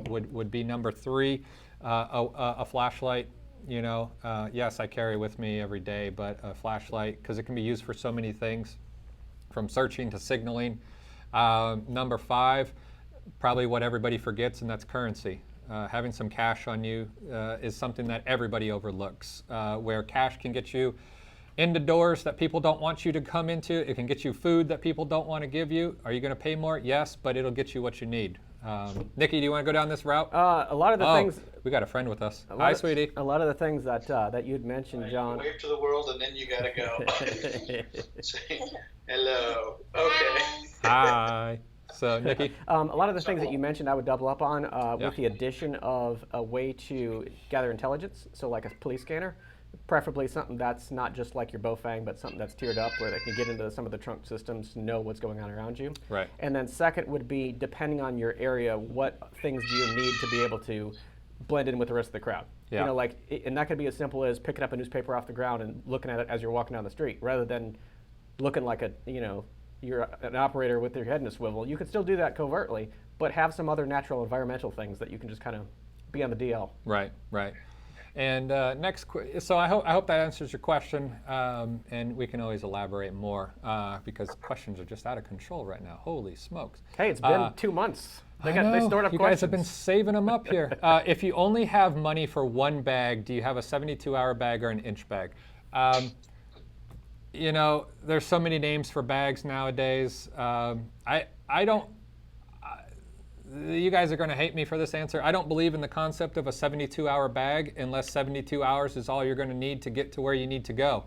would be number 3. A flashlight, yes, I carry with me every day, but a flashlight, because it can be used for so many things, from searching to signaling. Number 5, probably what everybody forgets, and that's currency. Having some cash on you is something that everybody overlooks, where cash can get you into doors that people don't want you to come into. It can get you food that people don't want to give you. Are you going to pay more? Yes, but it'll get you what you need. Nikki, do you want to go down this route? A lot of the things. We got a friend with us. Hi, sweetie. A lot of the things that you'd mentioned, John. Wave to the world, and then you got to go. Say hello. Okay. Hi. So, Nikki? A lot of the things that you mentioned I would double up on with the addition of a way to gather intelligence, so like a police scanner, preferably something that's not just like your Bofang, but something that's tiered up where they can get into some of the trunk systems to know what's going on around you. Right. And then second would be, depending on your area, what things do you need to be able to blend in with the rest of the crowd? Yeah. And that could be as simple as picking up a newspaper off the ground and looking at it as you're walking down the street, rather than looking like you're an operator with your head in a swivel. You could still do that covertly, but have some other natural environmental things that you can just kind of be on the DL. Right. And so I hope that answers your question, and we can always elaborate more because questions are just out of control right now. Holy smokes! Hey, it's been 2 months. They stored up you questions. You guys have been saving them up here. If you only have money for one bag, do you have a 72-hour bag or an inch bag? There's so many names for bags nowadays. I don't. You guys are going to hate me for this answer. I don't believe in the concept of a 72-hour bag unless 72 hours is all you're going to need to get to where you need to go.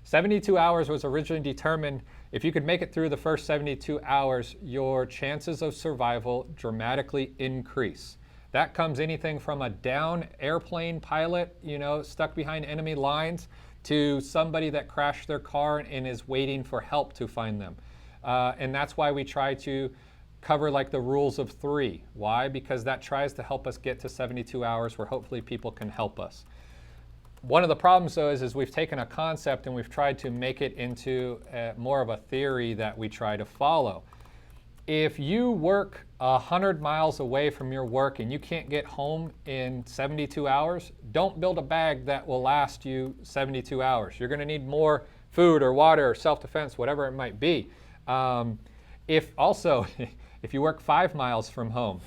72 hours was originally determined. If you could make it through the first 72 hours, your chances of survival dramatically increase. That comes anything from a down airplane pilot, stuck behind enemy lines, to somebody that crashed their car and is waiting for help to find them. And that's why we try to cover like the rules of 3. Why? Because that tries to help us get to 72 hours where hopefully people can help us. One of the problems, though, is we've taken a concept and we've tried to make it into more of a theory that we try to follow. If you work 100 miles away from your work and you can't get home in 72 hours, don't build a bag that will last you 72 hours. You're going to need more food or water or self-defense, whatever it might be. If you work 5 miles from home,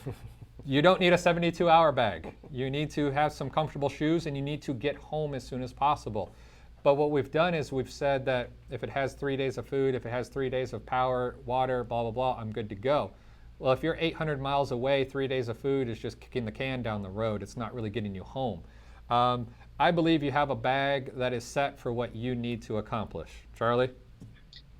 you don't need a 72-hour bag. You need to have some comfortable shoes and you need to get home as soon as possible. But what we've done is we've said that if it has 3 days of food, if it has 3 days of power, water, blah, blah, blah, I'm good to go. Well, if you're 800 miles away, 3 days of food is just kicking the can down the road. It's not really getting you home. I believe you have a bag that is set for what you need to accomplish. Charlie?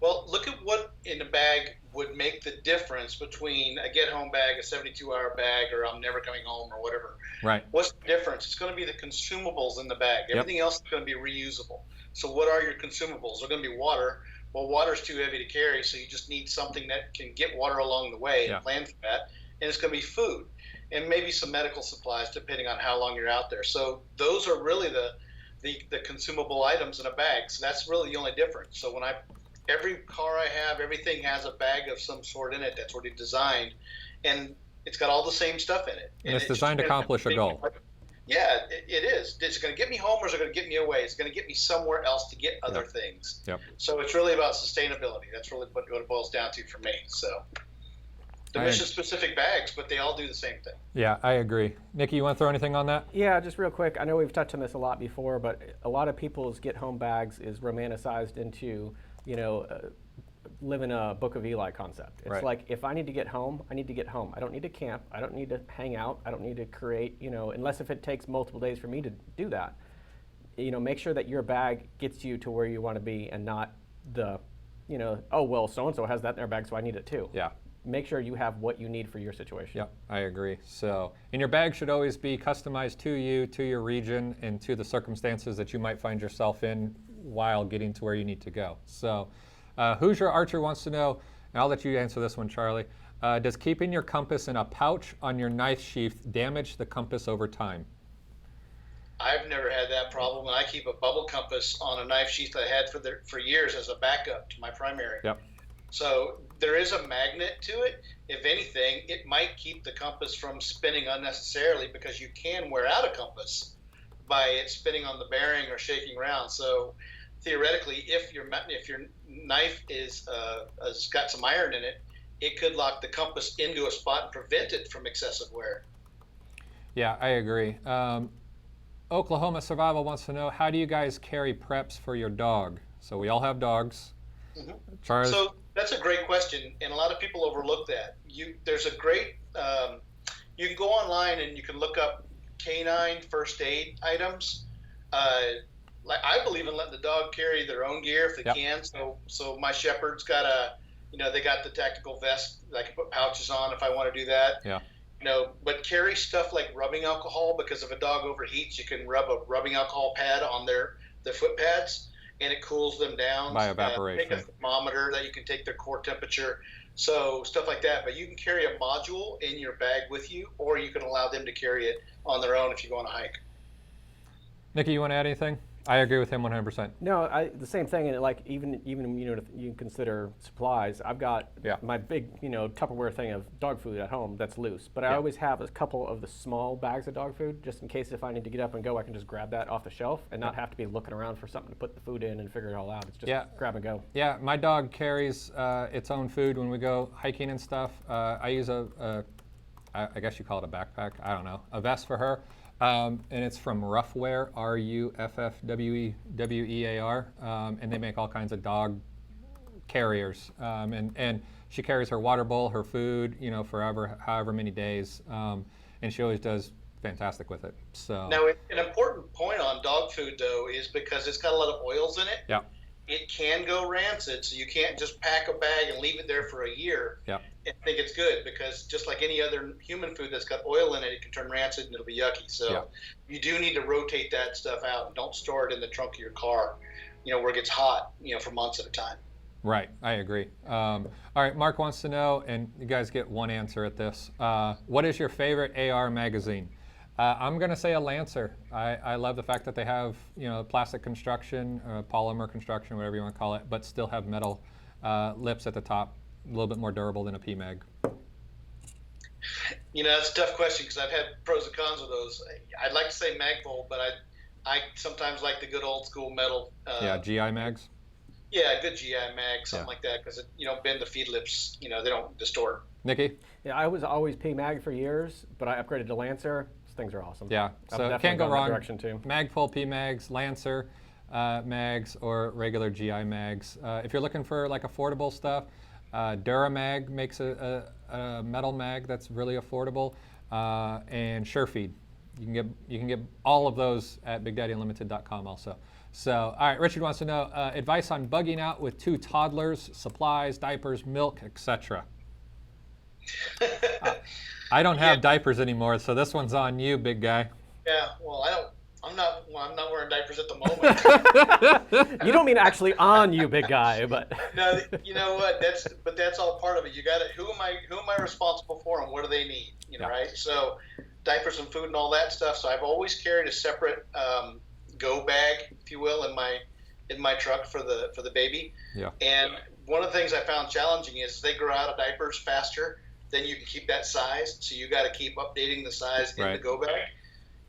Well, look at what in a bag would make the difference between a get-home bag, a 72-hour bag, or I'm never coming home, or whatever. Right. What's the difference? It's going to be the consumables in the bag. Everything else is going to be reusable. So what are your consumables? They're going to be water. Well, water's too heavy to carry, so you just need something that can get water along the way and plan for that. And it's going to be food and maybe some medical supplies, depending on how long you're out there. So those are really the consumable items in a bag. So that's really the only difference. So every car I have, everything has a bag of some sort in it that's already designed, and it's got all the same stuff in it. And it's designed to accomplish a goal. Yeah, it is. Is it going to get me home or is it going to get me away? It's going to get me somewhere else to get other things. Yep. So it's really about sustainability. That's really what it boils down to for me. So the mission-specific bags, but they all do the same thing. Yeah, I agree. Nikki, you want to throw anything on that? Yeah, just real quick. I know we've touched on this a lot before, but a lot of people's get-home bags is romanticized into, living a Book of Eli concept. It's like, if I need to get home, I need to get home. I don't need to camp. I don't need to hang out. I don't need to create, unless if it takes multiple days for me to do that. Make sure that your bag gets you to where you want to be and not the, oh, well, so-and-so has that in their bag, so I need it too. Yeah. Make sure you have what you need for your situation. Yep, I agree. So, and your bag should always be customized to you, to your region, and to the circumstances that you might find yourself in while getting to where you need to go. So, Hoosier Archer wants to know, and I'll let you answer this one, Charlie. Does keeping your compass in a pouch on your knife sheath damage the compass over time? I've never had that problem, and I keep a bubble compass on a knife sheath I had for years as a backup to my primary. Yep. So there is a magnet to it. If anything, it might keep the compass from spinning unnecessarily because you can wear out a compass by it spinning on the bearing or shaking around. So theoretically, if your knife has got some iron in it, it could lock the compass into a spot and prevent it from excessive wear. Yeah, I agree. Oklahoma Survival wants to know, how do you guys carry preps for your dog? So we all have dogs. Mm-hmm. Charles? So that's a great question, and a lot of people overlook that. There's a great, you can go online and you can look up canine first aid items. Like I believe in letting the dog carry their own gear if they can. So my shepherd's got they got the tactical vest that I can put pouches on if I want to do that. Yeah. But carry stuff like rubbing alcohol, because if a dog overheats, you can rub a rubbing alcohol pad on their foot pads, and it cools them down. By evaporation. Take a thermometer that you can take their core temperature. So stuff like that. But you can carry a module in your bag with you, or you can allow them to carry it on their own if you go on a hike. Nikki, you want to add anything? I agree with him 100%. No, the same thing. And like even you consider supplies. I've got my big Tupperware thing of dog food at home that's loose, but I always have a couple of the small bags of dog food just in case if I need to get up and go, I can just grab that off the shelf and not have to be looking around for something to put the food in and figure it all out. It's just grab and go. Yeah, my dog carries its own food when we go hiking and stuff. I use I guess you call it a backpack. I don't know, a vest for her. And it's from Ruffwear, Ruffwear, and they make all kinds of dog carriers. And she carries her water bowl, her food, forever, however many days, and she always does fantastic with it. So now, an important point on dog food though is because it's got a lot of oils in it. Yeah. It can go rancid, so you can't just pack a bag and leave it there for a year and think it's good, because just like any other human food that's got oil in it, it can turn rancid and it'll be yucky. So you do need to rotate that stuff out. Don't store it in the trunk of your car, where it gets hot, for months at a time. Right, I agree. All right, Mark wants to know, and you guys get one answer at this. What is your favorite AR magazine? I'm going to say a Lancer. I love the fact that they have, plastic construction, polymer construction, whatever you want to call it, but still have metal lips at the top, a little bit more durable than a PMag. That's a tough question because I've had pros and cons of those. I'd like to say Magpul, but I sometimes like the good old school metal. Yeah, GI mags. Yeah, good GI mag, something like that, because you don't bend the feed lips. They don't distort. Nikki? Yeah, I was always PMag for years, but I upgraded to Lancer. These things are awesome. Yeah, I've so definitely can't go gone that wrong. direction too. Magpul PMags, Lancer mags, or regular GI mags. If you're looking for like affordable stuff, Duramag makes a metal mag that's really affordable, and SureFeed. You can get all of those at BigDaddyUnlimited.com also. So, all right, Richard wants to know advice on bugging out with 2 toddlers, supplies, diapers, milk, etc. I don't have diapers anymore, so this one's on you, big guy. Yeah, well, I'm not wearing diapers at the moment. You don't mean actually on you, big guy, but No, you know what? That's all part of it. You got it. Who am I responsible for, and what do they need? Right? So, diapers and food and all that stuff. So I've always carried a separate go bag, if you will, in my truck for the baby. Yeah. And one of the things I found challenging is they grow out of diapers faster than you can keep that size. So you got to keep updating the size in the go bag,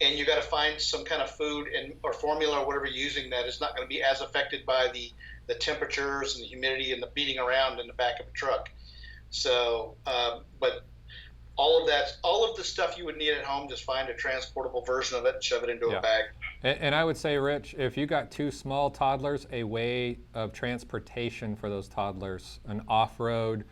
and you got to find some kind of food or formula or whatever you're using that is not going to be as affected by the temperatures and the humidity and the beating around in the back of a truck. So, but all of the stuff you would need at home, just find a transportable version of it and shove it into a bag. And I would say, Rich, if you got 2 small toddlers, a way of transportation for those toddlers, an off-road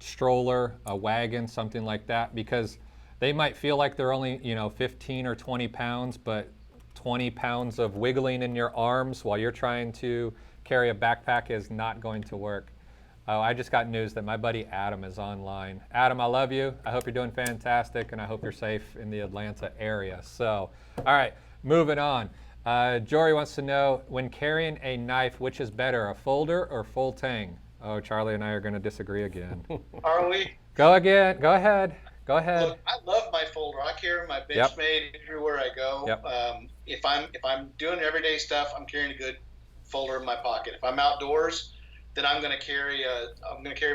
stroller, a wagon, something like that, because they might feel like they're only 15 or 20 pounds, but 20 pounds of wiggling in your arms while you're trying to carry a backpack is not going to work. Oh, I just got news that my buddy Adam is online. Adam, I love you. I hope you're doing fantastic, and I hope you're safe in the Atlanta area. So, all right, moving on. Jory wants to know, when carrying a knife, which is better, a folder or full tang? Oh, Charlie and I are going to disagree again. Are we? Go again. Go ahead. Go ahead. Look, I love my folder. I carry my Benchmade everywhere I go. Yep. If I'm doing everyday stuff, I'm carrying a good folder in my pocket. If I'm outdoors, then I'm going to carry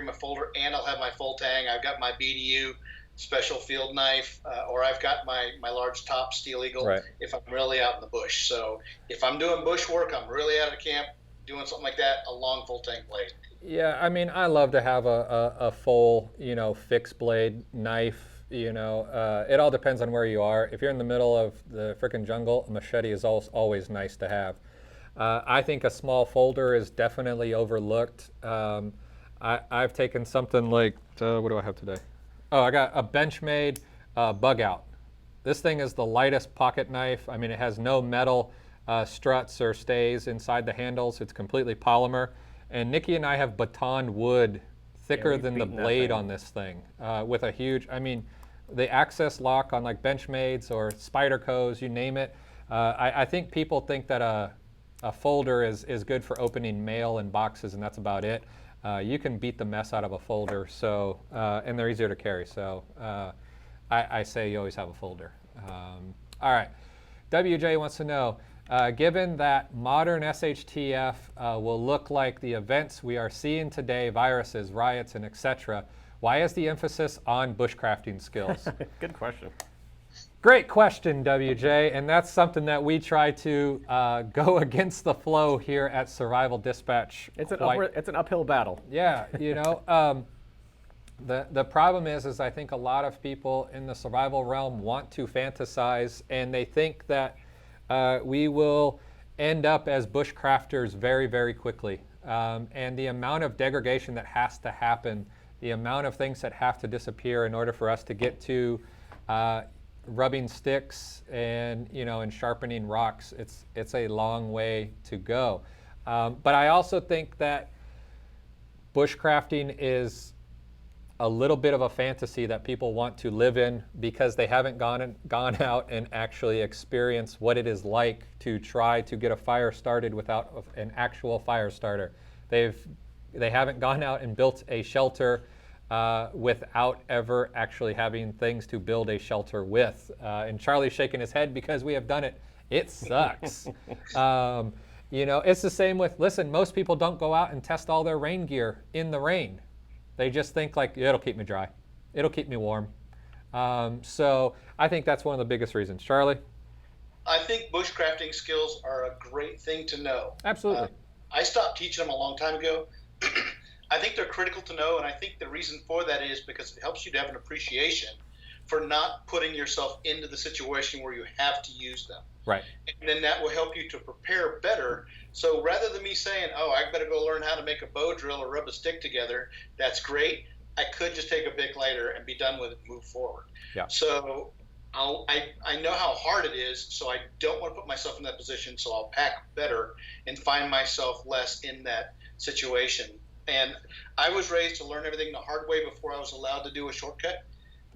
my folder, and I'll have my full tang. I've got my BDU special field knife, or I've got my large top Steel Eagle if I'm really out in the bush. So if I'm doing bush work, I'm really out of camp doing something like that, a long full tang blade. Yeah, I mean, I love to have a full, fixed blade knife. It all depends on where you are. If you're in the middle of the frickin' jungle, a machete is always nice to have. I think a small folder is definitely overlooked. I've taken something like, what do I have today? Oh, I got a Benchmade Bug Out. This thing is the lightest pocket knife. I mean, it has no metal struts or stays inside the handles. It's completely polymer. And Nikki and I have baton wood thicker than the blade on this thing with a huge, the access lock on like Benchmades or Spyderco's, you name it. I think people think that a folder is good for opening mail and boxes, and that's about it. You can beat the mess out of a folder, so and they're easier to carry. So I say you always have a folder. All right, WJ wants to know, given that modern SHTF will look like the events we are seeing today, viruses, riots, and etc., why is the emphasis on bushcrafting skills? Good question. Great question, WJ, and that's something that we try to go against the flow here at Survival Dispatch. It's an uphill battle. Yeah, the problem is I think a lot of people in the survival realm want to fantasize, and they think that we will end up as bushcrafters very, very quickly. And the amount of degradation that has to happen, the amount of things that have to disappear in order for us to get to rubbing sticks and and sharpening rocks, it's a long way to go. But I also think that bushcrafting is a little bit of a fantasy that people want to live in because they haven't gone out and actually experienced what it is like to try to get a fire started without an actual fire starter. They haven't gone out and built a shelter without ever actually having things to build a shelter with. And Charlie's shaking his head because we have done it. It sucks. It's the same with, listen, most people don't go out and test all their rain gear in the rain. They just think like, it'll keep me dry. It'll keep me warm. So I think that's one of the biggest reasons. Charlie? I think bushcrafting skills are a great thing to know. Absolutely. I stopped teaching them a long time ago. I think they're critical to know, and I think the reason for that is because it helps you to have an appreciation for not putting yourself into the situation where you have to use them. Right. And then that will help you to prepare better. So rather than me saying, I better go learn how to make a bow drill or rub a stick together, that's great. I could just take a Bic lighter and be done with it and move forward. Yeah. So I know how hard it is, so I don't want to put myself in that position, so I'll pack better and find myself less in that situation. And I was raised to learn everything the hard way before I was allowed to do a shortcut.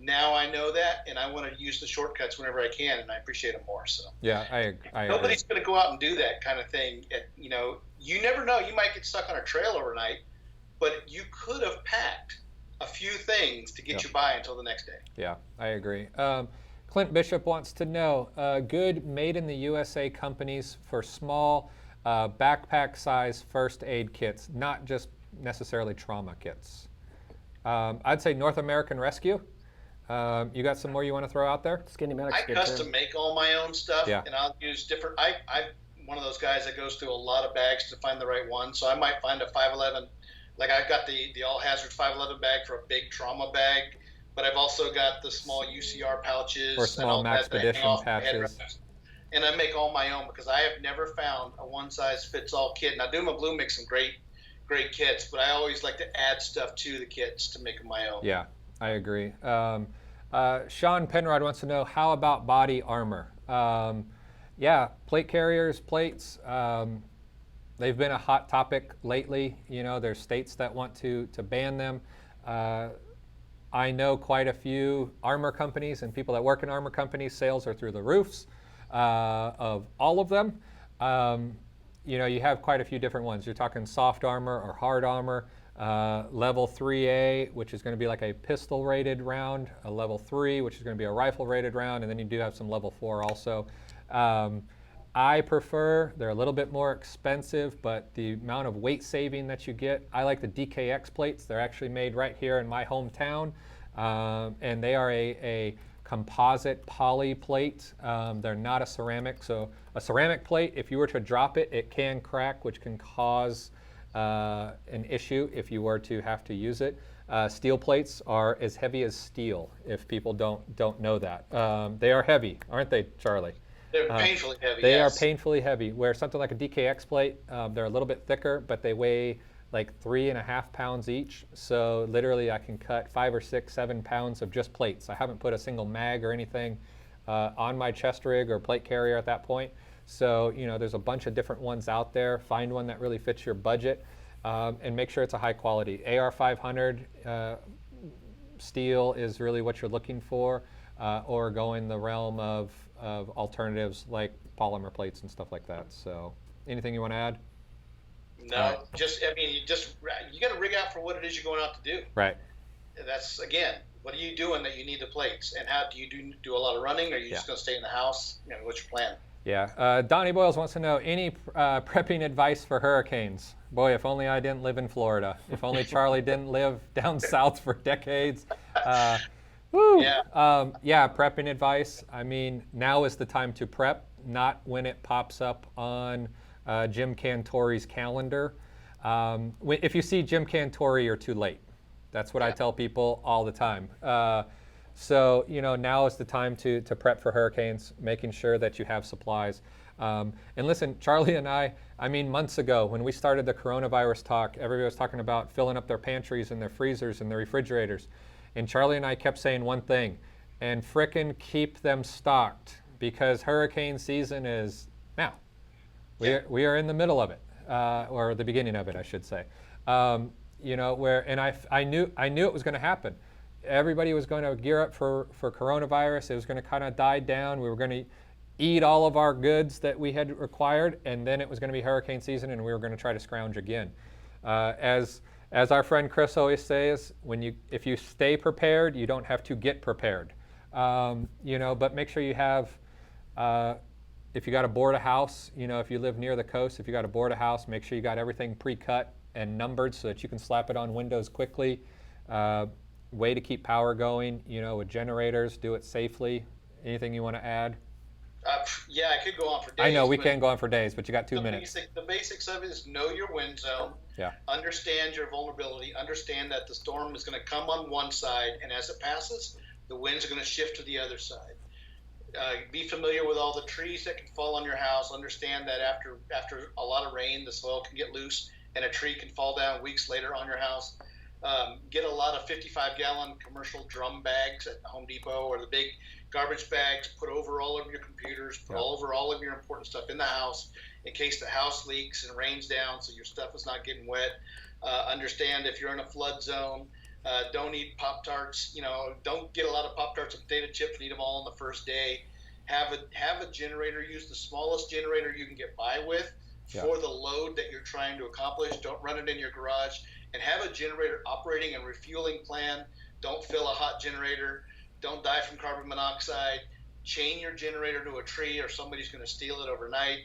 Now I know that, and I want to use the shortcuts whenever I can, and I appreciate them more. So yeah, I nobody's going to go out and do that kind of thing. You never know. You might get stuck on a trail overnight, but you could have packed a few things to get you by until the next day. Yeah, I agree. Clint Bishop wants to know, good made in the USA companies for small backpack size first aid kits, not just necessarily trauma kits. I'd say North American Rescue. You got some more you want to throw out there? Skinny Medic's I good custom too. make all my own stuff, Yeah. and I'll use different. I'm one of those guys that goes through a lot of bags to find the right one. So I might find a 511. Like I've got the all hazard 511 bag for a big trauma bag, but I've also got the small UCR pouches Or small Maxpedition patches. And I make all my own because I have never found a one size fits all kit. Now Doom and Blue makes some great kits, but I always like to add stuff to the kits to make them my own. Yeah, I agree. Sean Penrod wants to know, how about body armor? Yeah, plate carriers, plates, they've been a hot topic lately. There's states that want to ban them. I know quite a few armor companies and people that work in armor companies. Sales are through the roofs of all of them. You have quite a few different ones. You're talking soft armor or hard armor. Level 3A, which is going to be like a pistol rated round, a level 3, which is going to be a rifle rated round, and then you do have some level 4 also. I prefer, they're a little bit more expensive, but the amount of weight saving that you get, I like the DKX plates. They're actually made right here in my hometown, and they are a composite poly plate. They're not a ceramic. So a ceramic plate, if you were to drop it, it can crack, which can cause an issue if you were to have to use it. Steel plates are as heavy as steel, if people don't know that. They are heavy, aren't they, Charlie? They're painfully heavy. They yes. are painfully heavy, where something like a DKX plate, they're a little bit thicker, but they weigh like 3.5 pounds each. So literally I can cut 5 or 6, 7 pounds of just plates. I haven't put a single mag or anything on my chest rig or plate carrier at that point. So, there's a bunch of different ones out there. Find one that really fits your budget, and make sure it's a high quality. AR500 steel is really what you're looking for, or go in the realm of alternatives like polymer plates and stuff like that. So, anything you want to add? No, you got to rig out for what it is you're going out to do. Right. That's, again, what are you doing that you need the plates? And how do you do a lot of running? Or are you just going to stay in the house? What's your plan? Yeah. Donnie Boyles wants to know, any prepping advice for hurricanes? Boy, if only I didn't live in Florida. If only Charlie didn't live down south for decades. Woo. Yeah. Prepping advice. I mean, now is the time to prep, not when it pops up on Jim Cantori's calendar. If you see Jim Cantori, you're too late. That's what I tell people all the time. So, now is the time to prep for hurricanes, making sure that you have supplies. And listen, Charlie and I mean, months ago when we started the coronavirus talk, everybody was talking about filling up their pantries and their freezers and their refrigerators. And Charlie and I kept saying one thing, and frickin' keep them stocked, because hurricane season is now. We are in the middle of it, or the beginning of it, I should say. I knew it was going to happen. Everybody was going to gear up for coronavirus. It was going to kind of die down. We were going to eat all of our goods that we had required, and then it was going to be hurricane season, and we were going to try to scrounge again. As our friend Chris always says, if you stay prepared, you don't have to get prepared. But make sure you have, if you got to board a house, if you live near the coast, if you got to board a house, make sure you got everything pre-cut and numbered so that you can slap it on windows quickly. Way to keep power going, with generators, do it safely. Anything you want to add? Yeah, I could go on for days. I know we can go on for days, but you got 2 minutes. The basics of it is know your wind zone. Yeah. Understand your vulnerability. Understand that the storm is going to come on one side, and as it passes, the winds are going to shift to the other side. Be familiar with all the trees that can fall on your house. Understand that after a lot of rain, the soil can get loose, and a tree can fall down weeks later on your house. Get a lot of 55-gallon commercial drum bags at Home Depot, or the big garbage bags. Put over all of your computers, put over all of your important stuff in the house in case the house leaks and rains down, so your stuff is not getting wet. Understand if you're in a flood zone, don't eat Pop-Tarts. Don't get a lot of Pop-Tarts and potato chips. Eat them all on the first day. Have a generator. Use the smallest generator you can get by with for the load that you're trying to accomplish. Don't run it in your garage. And have a generator operating and refueling plan. Don't fill a hot generator. Don't die from carbon monoxide. Chain your generator to a tree, or somebody's going to steal it overnight.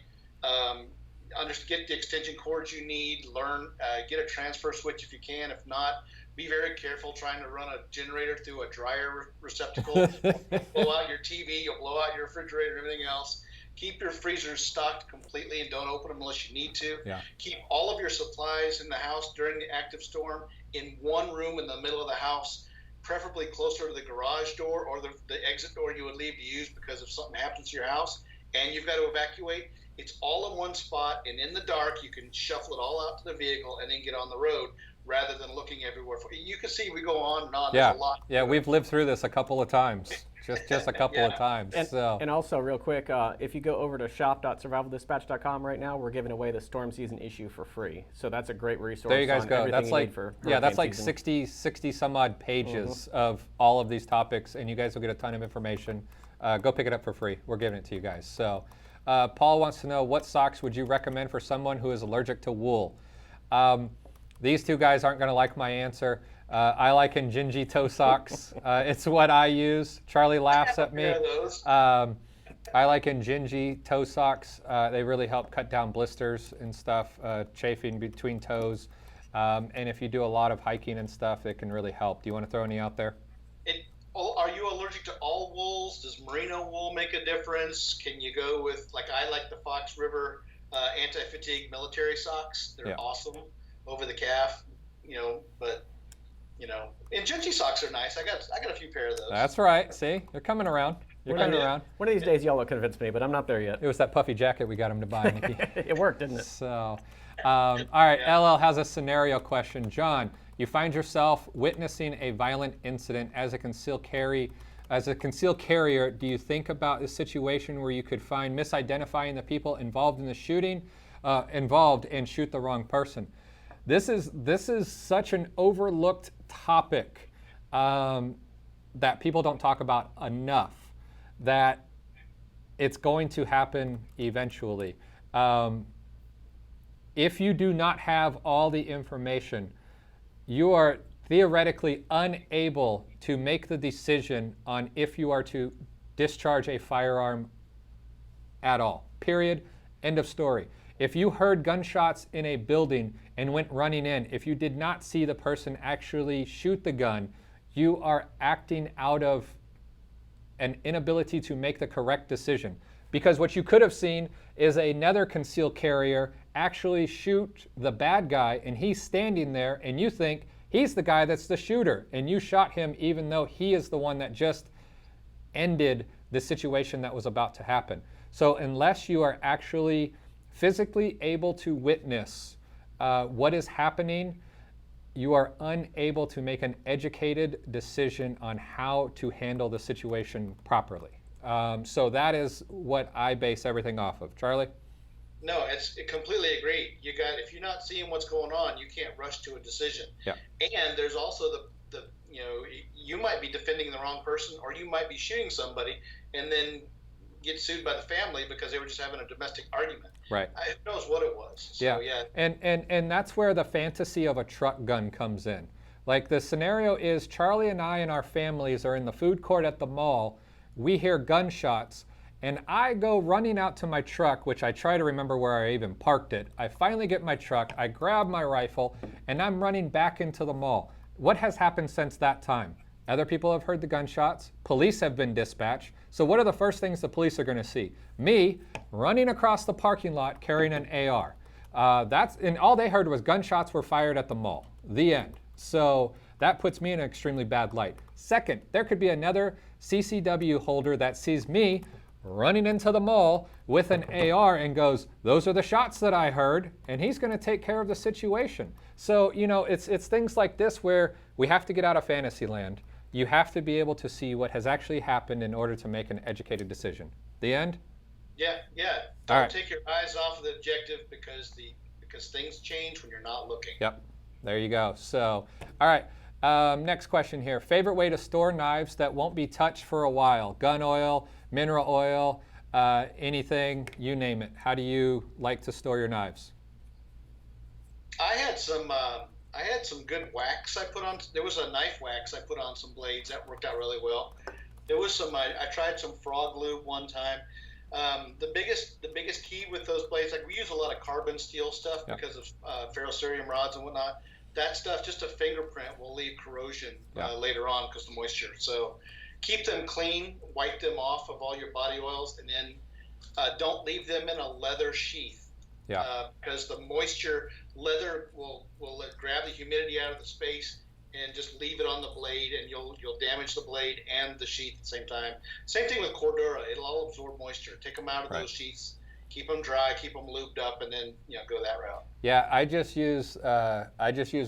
Get the extension cords you need. Learn, get a transfer switch if you can. If not, be very careful trying to run a generator through a dryer receptacle. Blow out your TV, you'll blow out your refrigerator and everything else. Keep your freezers stocked completely and don't open them unless you need to. Yeah. Keep all of your supplies in the house during the active storm in one room in the middle of the house, preferably closer to the garage door or the exit door you would leave to use, because if something happens to your house and you've got to evacuate, it's all in one spot, and in the dark you can shuffle it all out to the vehicle and then get on the road rather than looking everywhere. You can see we go on and on. Yeah, There's a lot. Yeah, we've lived through this a couple of times. Just a couple of times. And also, real quick, if you go over to shop.survivaldispatch.com right now, we're giving away the storm season issue for free. So that's a great resource. There you guys on go. everything That's you need for that's like hurricane 60 some odd pages of all of these topics, and you guys will get a ton of information. Go pick it up for free. We're giving it to you guys. So Paul wants to know, what socks would you recommend for someone who is allergic to wool? These two guys aren't going to like my answer. I like Injinji toe socks. It's what I use. Charlie laughs at me. I like Injinji toe socks. They really help cut down blisters and stuff, chafing between toes. And if you do a lot of hiking and stuff, it can really help. Do you want to throw any out there? Are you allergic to all wools? Does merino wool make a difference? Can you go with, I like the Fox River anti-fatigue military socks. They're awesome over the calf, but Injinji socks are nice. I got a few pair of those. That's right. See, they're coming around. You're coming around. One of these days, y'all will convince me, but I'm not there yet. It was that puffy jacket we got him to buy, Nikki. It worked, didn't it? So, all right. LL has a scenario question. John, you find yourself witnessing a violent incident as a concealed carrier. Do you think about a situation where you could find misidentifying the people involved in the shooting, and shoot the wrong person? This is such an overlooked topic that people don't talk about enough, that it's going to happen eventually. If you do not have all the information, you are theoretically unable to make the decision on if you are to discharge a firearm at all. Period. End of story. If you heard gunshots in a building and went running in, if you did not see the person actually shoot the gun, you are acting out of an inability to make the correct decision. Because what you could have seen is another concealed carrier actually shoot the bad guy, and he's standing there, and you think he's the guy that's the shooter, and you shot him even though he is the one that just ended the situation that was about to happen. So unless you are actually physically able to witness what is happening, you are unable to make an educated decision on how to handle the situation properly. So that is what I base everything off of. Charlie? No, I completely agree. If you're not seeing what's going on, you can't rush to a decision. Yeah. And there's also you might be defending the wrong person, or you might be shooting somebody, and then get sued by the family because they were just having a domestic argument. Right. Who knows what it was? So, yeah. And that's where the fantasy of a truck gun comes in. Like the scenario is Charlie and I and our families are in the food court at the mall. We hear gunshots, and I go running out to my truck, which I try to remember where I even parked it. I finally get my truck, I grab my rifle, and I'm running back into the mall. What has happened since that time? Other people have heard the gunshots. Police have been dispatched. So what are the first things the police are going to see? Me running across the parking lot carrying an AR. And all they heard was gunshots were fired at the mall. The end. So that puts me in an extremely bad light. Second, there could be another CCW holder that sees me running into the mall with an AR and goes, those are the shots that I heard, and he's going to take care of the situation. So, it's things like this where we have to get out of fantasy land. You have to be able to see what has actually happened in order to make an educated decision. The end? Yeah. Don't take your eyes off of the objective because things change when you're not looking. Yep. There you go. So, all right. Next question here. Favorite way to store knives that won't be touched for a while? Gun oil, mineral oil, anything, you name it. How do you like to store your knives? I had some good wax I put on. There was a knife wax I put on some blades that worked out really well. There was some. I tried some frog lube one time. The biggest key with those blades, like we use a lot of carbon steel stuff because of ferrocerium rods and whatnot. That stuff, just a fingerprint, will leave corrosion later on because of the moisture. So keep them clean, wipe them off of all your body oils, and then don't leave them in a leather sheath. Because the moisture, leather will grab the humidity out of the space and just leave it on the blade, and you'll damage the blade and the sheath at the same time. Same thing with Cordura; it'll all absorb moisture. Take them out of those sheaths, keep them dry, keep them lubed up, and then go that route. Yeah, I just use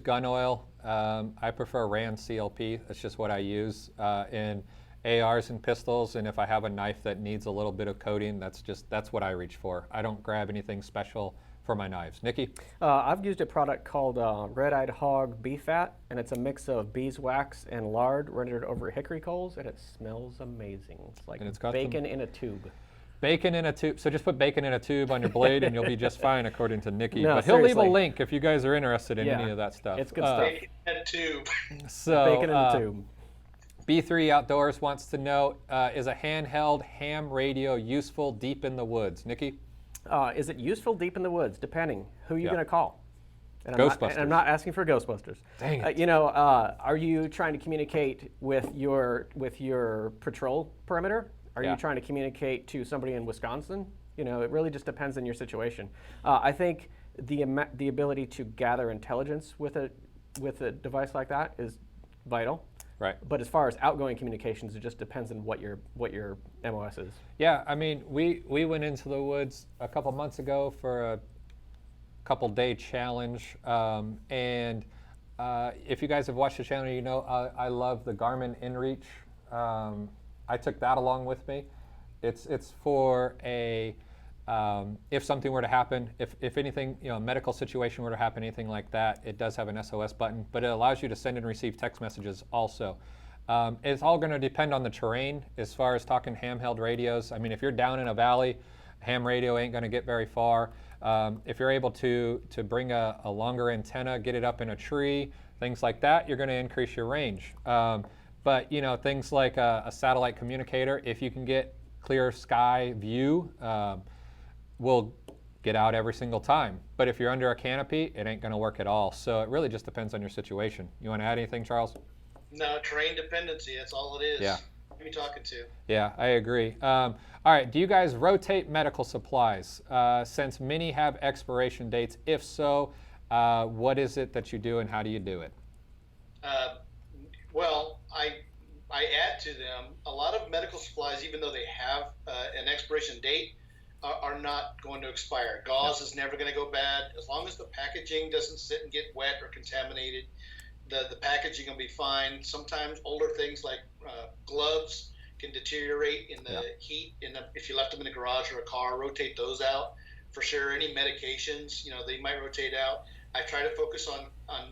gun oil. I prefer Rand CLP. That's just what I use in ARs and pistols. And if I have a knife that needs a little bit of coating, that's what I reach for. I don't grab anything special for my knives. Nikki? I've used a product called Red-Eyed Hog Beef Fat, and it's a mix of beeswax and lard rendered over hickory coals, and it smells amazing. It's like bacon in a tube. Bacon in a tube. So just put bacon in a tube on your blade and you'll be just fine, according to Nikki. No, but he'll seriously. leave a link if you guys are interested in any of that stuff. It's good stuff. Bacon in a tube. So, bacon in a tube. B3 Outdoors wants to know, is a handheld ham radio useful deep in the woods? Nikki? Is it useful deep in the woods? Depending. Who are you going to call? And Ghostbusters. I'm not asking for Ghostbusters. Dang it. Are you trying to communicate with your patrol perimeter? Are you trying to communicate to somebody in Wisconsin? It really just depends on your situation. I think the ability to gather intelligence with a device like that is vital. Right. But as far as outgoing communications, it just depends on what your MOS is. Yeah, I mean, we went into the woods a couple months ago for a couple-day challenge, and if you guys have watched the channel, I love the Garmin InReach. I took that along with me. It's for if something were to happen, if anything, a medical situation were to happen, anything like that, it does have an SOS button, but it allows you to send and receive text messages also. It's all going to depend on the terrain as far as talking handheld radios. I mean, if you're down in a valley, ham radio ain't going to get very far. If you're able to bring a longer antenna, get it up in a tree, things like that, you're going to increase your range. But things like a satellite communicator, if you can get clear sky view, will get out every single time. But if you're under a canopy, it ain't going to work at all. So it really just depends on your situation. You want to add anything, Charles? No, terrain dependency. That's all it is. Yeah. Who are you talking to? Yeah, I agree. All right, do you guys rotate medical supplies? Since many have expiration dates, if so, what is it that you do and how do you do it? Well, I add to them. A lot of medical supplies, even though they have an expiration date, are not going to expire. Gauze is never going to go bad. As long as the packaging doesn't sit and get wet or contaminated, the packaging will be fine. Sometimes older things like gloves can deteriorate in the heat. If you left them in a garage or a car, rotate those out. For sure, any medications, they might rotate out. I try to focus on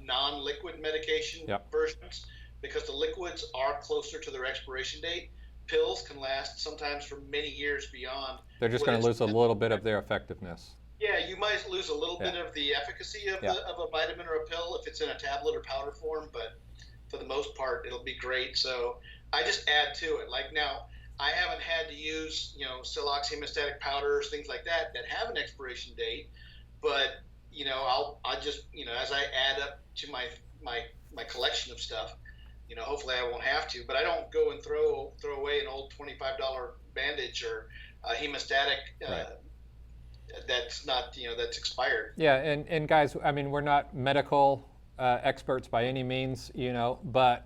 non-liquid medication versions because the liquids are closer to their expiration date. pills can last sometimes for many years beyond. They're just going to lose a little bit of their effectiveness. Yeah, you might lose a little bit of the efficacy of, of a vitamin or a pill if it's in a tablet or powder form, but for the most part, it'll be great. So I just add to it. Like now, I haven't had to use, Silox hemostatic powders, things like that have an expiration date, but I'll just, as I add up to my collection of stuff, hopefully I won't have to, but I don't go and throw away an old $25 bandage or a hemostatic that's not, that's expired. Yeah, and guys, I mean, we're not medical experts by any means, but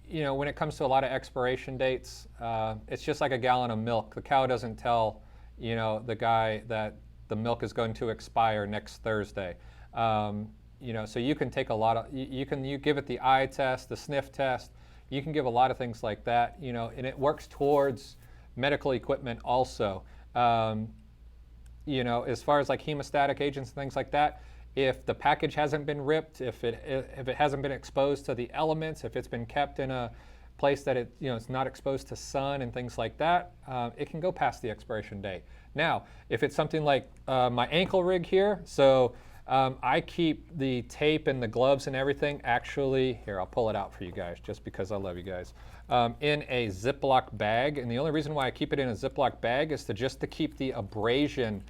when it comes to a lot of expiration dates, it's just like a gallon of milk. The cow doesn't tell, the guy that the milk is going to expire next Thursday. So you can take a lot of, you give it the eye test, the sniff test, you can give a lot of things like that, and it works towards medical equipment also. As far as like hemostatic agents and things like that, if the package hasn't been ripped, if it hasn't been exposed to the elements, if it's been kept in a place that it's not exposed to sun and things like that, it can go past the expiration date. Now, if it's something like my ankle rig here, so I keep the tape and the gloves and everything, actually, here, I'll pull it out for you guys just because I love you guys, in a Ziploc bag. And the only reason why I keep it in a Ziploc bag is to keep the abrasion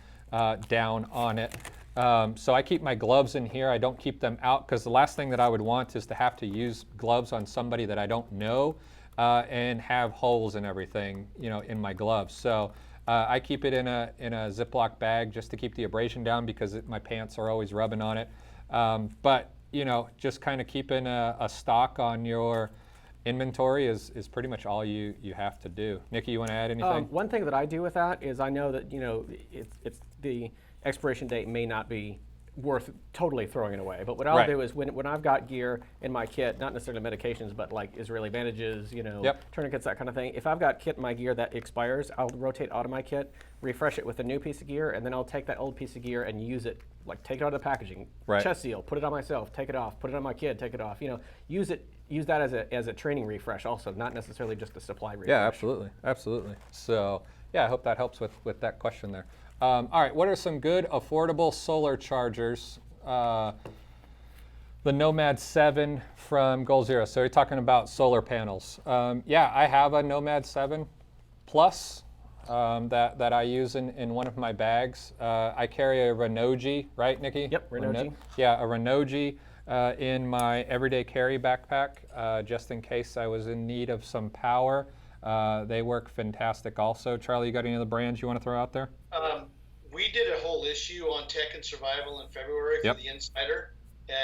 down on it. So I keep my gloves in here. I don't keep them out because the last thing that I would want is to have to use gloves on somebody that I don't know and have holes and everything, in my gloves. So I keep it in a Ziploc bag just to keep the abrasion down because my pants are always rubbing on it. But just kind of keeping a stock on your inventory is pretty much all you have to do. Nikki, you want to add anything? One thing that I do with that is I know that it's the expiration date may not be worth totally throwing it away. But what I'll do is when I've got gear in my kit, not necessarily medications, but like Israeli bandages, tourniquets, that kind of thing. If I've got kit in my gear that expires, I'll rotate out of my kit, refresh it with a new piece of gear, and then I'll take that old piece of gear and use it, like take it out of the packaging, chest seal, put it on myself, take it off, put it on my kid, take it off. Use that as a training refresh also, not necessarily just a supply refresh. Yeah, absolutely. So yeah, I hope that helps with that question there. All right, what are some good affordable solar chargers? The Nomad 7 from Goal Zero. So you're talking about solar panels. Yeah, I have a Nomad 7 Plus that I use in one of my bags. I carry a Renogy, right, Nikki? Yep, Renogy. Yeah, a Renogy in my everyday carry backpack, just in case I was in need of some power. They work fantastic also. Charlie, you got any other brands you want to throw out there? We did a whole issue on tech and survival in February for the Insider.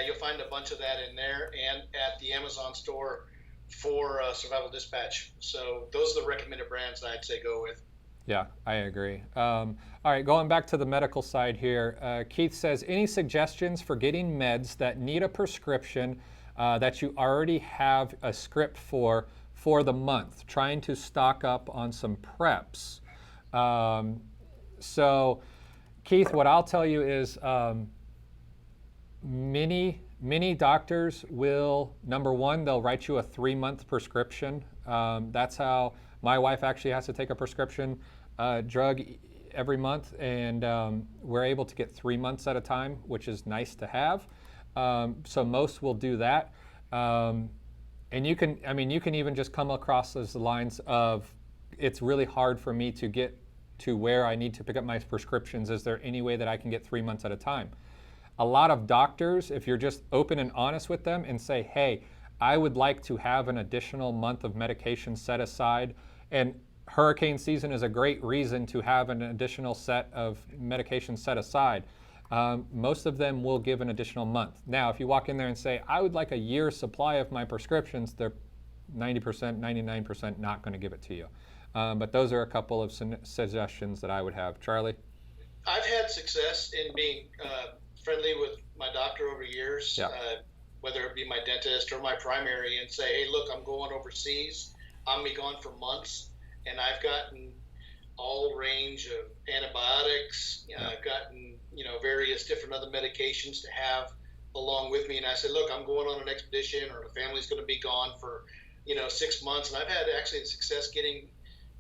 You'll find a bunch of that in there and at the Amazon store for Survival Dispatch. So those are the recommended brands that I'd say go with. Yeah, I agree. All right, going back to the medical side here, Keith says, any suggestions for getting meds that need a prescription that you already have a script for the month? Trying to stock up on some preps. So, Keith, what I'll tell you is many doctors will, number one, they'll write you a 3-month prescription. That's how my wife actually has to take a prescription drug every month, and we're able to get 3 months at a time, which is nice to have. So most will do that. And you can even just come across as the lines of, it's really hard for me to get to where I need to pick up my prescriptions. Is there any way that I can get 3 months at a time? A lot of doctors, if you're just open and honest with them and say, hey, I would like to have an additional month of medication set aside, and hurricane season is a great reason to have an additional set of medication set aside. Most of them will give an additional month. Now, if you walk in there and say, I would like a year's supply of my prescriptions, they're 90%, 99% not going to give it to you. But those are a couple of suggestions that I would have. Charlie? I've had success in being friendly with my doctor over years, whether it be my dentist or my primary, and say, hey, look, I'm going overseas. I'm be gone for months, and I've gotten all range of antibiotics. I've gotten various different other medications to have along with me. And I said, look, I'm going on an expedition, or the family's going to be gone for 6 months, and I've had actually success getting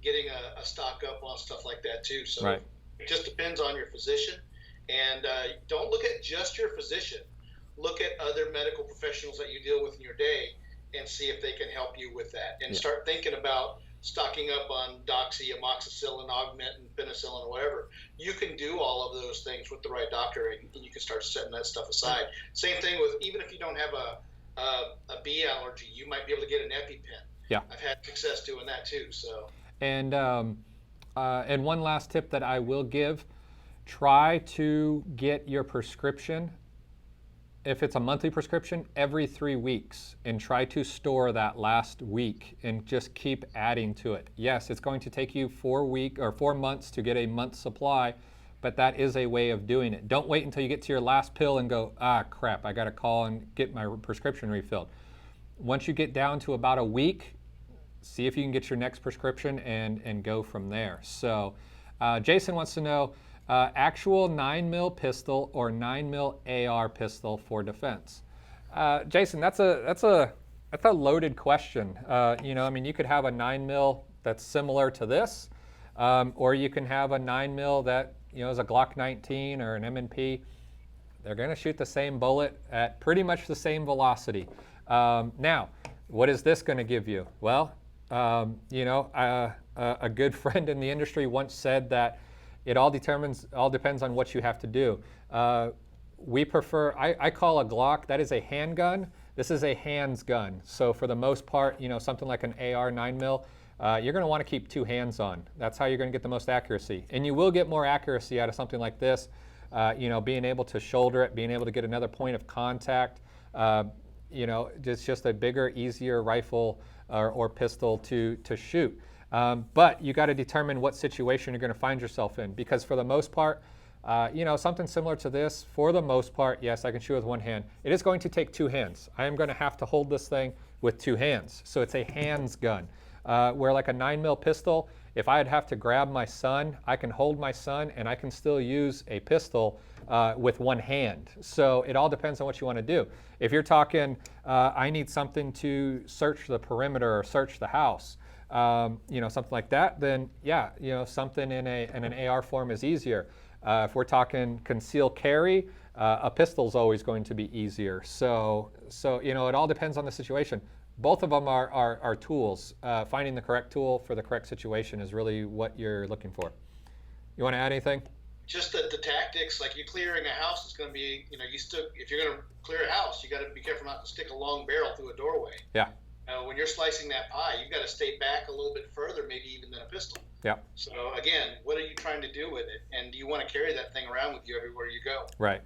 a stock up on stuff like that too. So Right. it just depends on your physician, and don't look at just your physician. Look at other medical professionals that you deal with in your day and see if they can help you with that, and start thinking about stocking up on doxy, amoxicillin, augmentin, penicillin, or whatever. You can do all of those things with the right doctor, and you can start setting that stuff aside. Same thing with, even if you don't have a bee allergy, you might be able to get an EpiPen. Yeah. I've had success doing that too. So. And one last tip that I will give: try to get your prescription, if it's a monthly prescription, every 3 weeks, and try to store that last week and just keep adding to it. Yes, it's going to take you 4 months to get a month's supply, but that is a way of doing it. Don't wait until you get to your last pill and go, crap, I got to call and get my prescription refilled. Once you get down to about a week, see if you can get your next prescription and go from there. So Jason wants to know, actual 9mm pistol or 9mm AR pistol for defense. Jason, that's a loaded question. You could have a 9mm that's similar to this, or you can have a 9mm that is a Glock 19 or an M&P. They're going to shoot the same bullet at pretty much the same velocity. Now, what is this going to give you? Well, a good friend in the industry once said that it all depends on what you have to do. We prefer, I call a Glock, that is a handgun. This is a hands gun. So for the most part, something like an AR 9mm, you're going to want to keep 2 hands on. That's how you're going to get the most accuracy. And you will get more accuracy out of something like this, being able to shoulder it, being able to get another point of contact. It's just a bigger, easier rifle or pistol to shoot. But you got to determine what situation you're going to find yourself in, because for the most part, something similar to this, for the most part, yes, I can shoot with 1 hand. It is going to take 2 hands. I am going to have to hold this thing with 2 hands. So it's a hands gun. Where like a 9mm pistol, if I'd have to grab my son, I can hold my son and I can still use a pistol with 1 hand. So it all depends on what you want to do. If you're talking, I need something to search the perimeter or search the house, something like that, then yeah, something in an AR form is easier. If we're talking concealed carry, a pistol's always going to be easier. So it all depends on the situation. Both of them are tools. Finding the correct tool for the correct situation is really what you're looking for. You want to add anything? Just the tactics, like you clearing a house is going to be, if you're going to clear a house, you got to be careful not to stick a long barrel through a doorway. Yeah. When you're slicing that pie, you've got to stay back a little bit further, maybe even than a pistol. Yeah. So again, what are you trying to do with it? And do you want to carry that thing around with you everywhere you go? Right.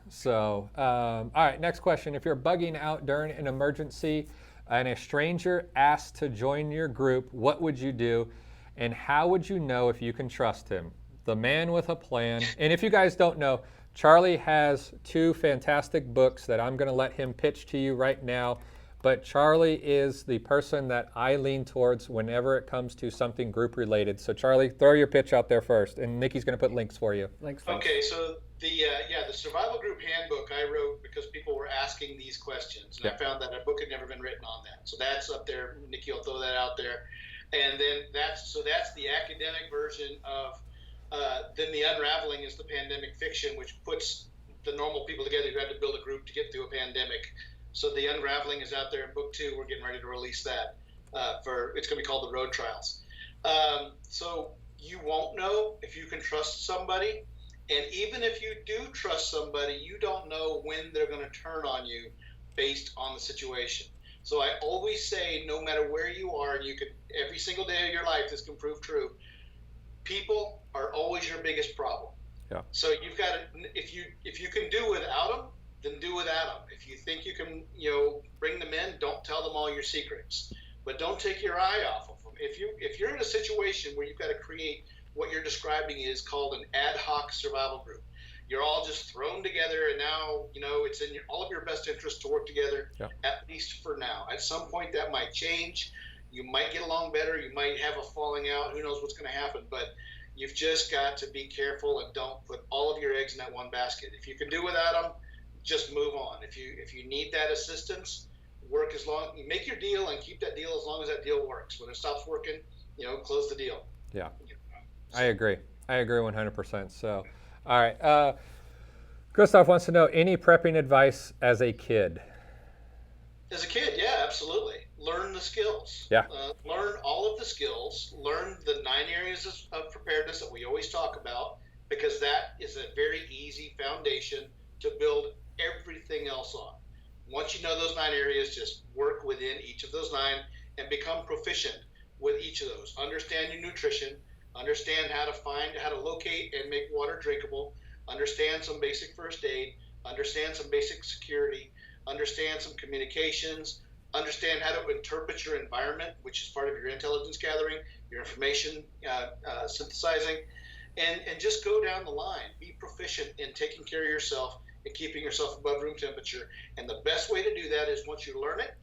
So, all right, next question. If you're bugging out during an emergency and a stranger asks to join your group, what would you do? And how would you know if you can trust him? The man with a plan. And if you guys don't know, Charlie has 2 fantastic books that I'm going to let him pitch to you right now. But Charlie is the person that I lean towards whenever it comes to something group related. So Charlie, throw your pitch out there first, and Nikki's going to put links for you. Links. Okay, so the survival group handbook I wrote because people were asking these questions, and I found that a book had never been written on that. So that's up there. Nikki will throw that out there, and then that's the academic version of. Then the unraveling is the pandemic fiction, which puts the normal people together who had to build a group to get through a pandemic. So the unraveling is out there in book 2. We're getting ready to release that. It's going to be called The Road Trials. So you won't know if you can trust somebody. And even if you do trust somebody, you don't know when they're going to turn on you based on the situation. So I always say, no matter where you are, and every single day of your life, this can prove true, people are always your biggest problem. Yeah. So you've got to, if you can do without them, then do without them. If you think you can, bring them in, don't tell them all your secrets, but don't take your eye off of them. If you're in a situation where you've got to create what you're describing is called an ad hoc survival group. You're all just thrown together, and now it's in all of your best interest to work together. Yeah. At least for now. At some point, that might change. You might get along better. You might have a falling out. Who knows what's going to happen? But you've just got to be careful and don't put all of your eggs in that one basket. If you can do without them, just move on. If you need that assistance, work as long. You make your deal and keep that deal as long as that deal works. When it stops working, close the deal. Yeah, I agree. I agree 100%. So, all right. Christoph wants to know any prepping advice as a kid. As a kid, yeah, absolutely. Learn the skills. Yeah. Learn all of the skills. Learn the 9 areas of preparedness that we always talk about, because that is a very easy foundation to build everything else on. Once you know those 9 areas, just work within each of those 9 and become proficient with each of those. Understand your nutrition. Understand how to locate and make water drinkable. Understand some basic first aid. Understand some basic security. Understand some communications. Understand how to interpret your environment, which is part of your intelligence gathering, your information synthesizing, and just go down the line. Be proficient in taking care of yourself and keeping yourself above room temperature. And the best way to do that is, once you learn it,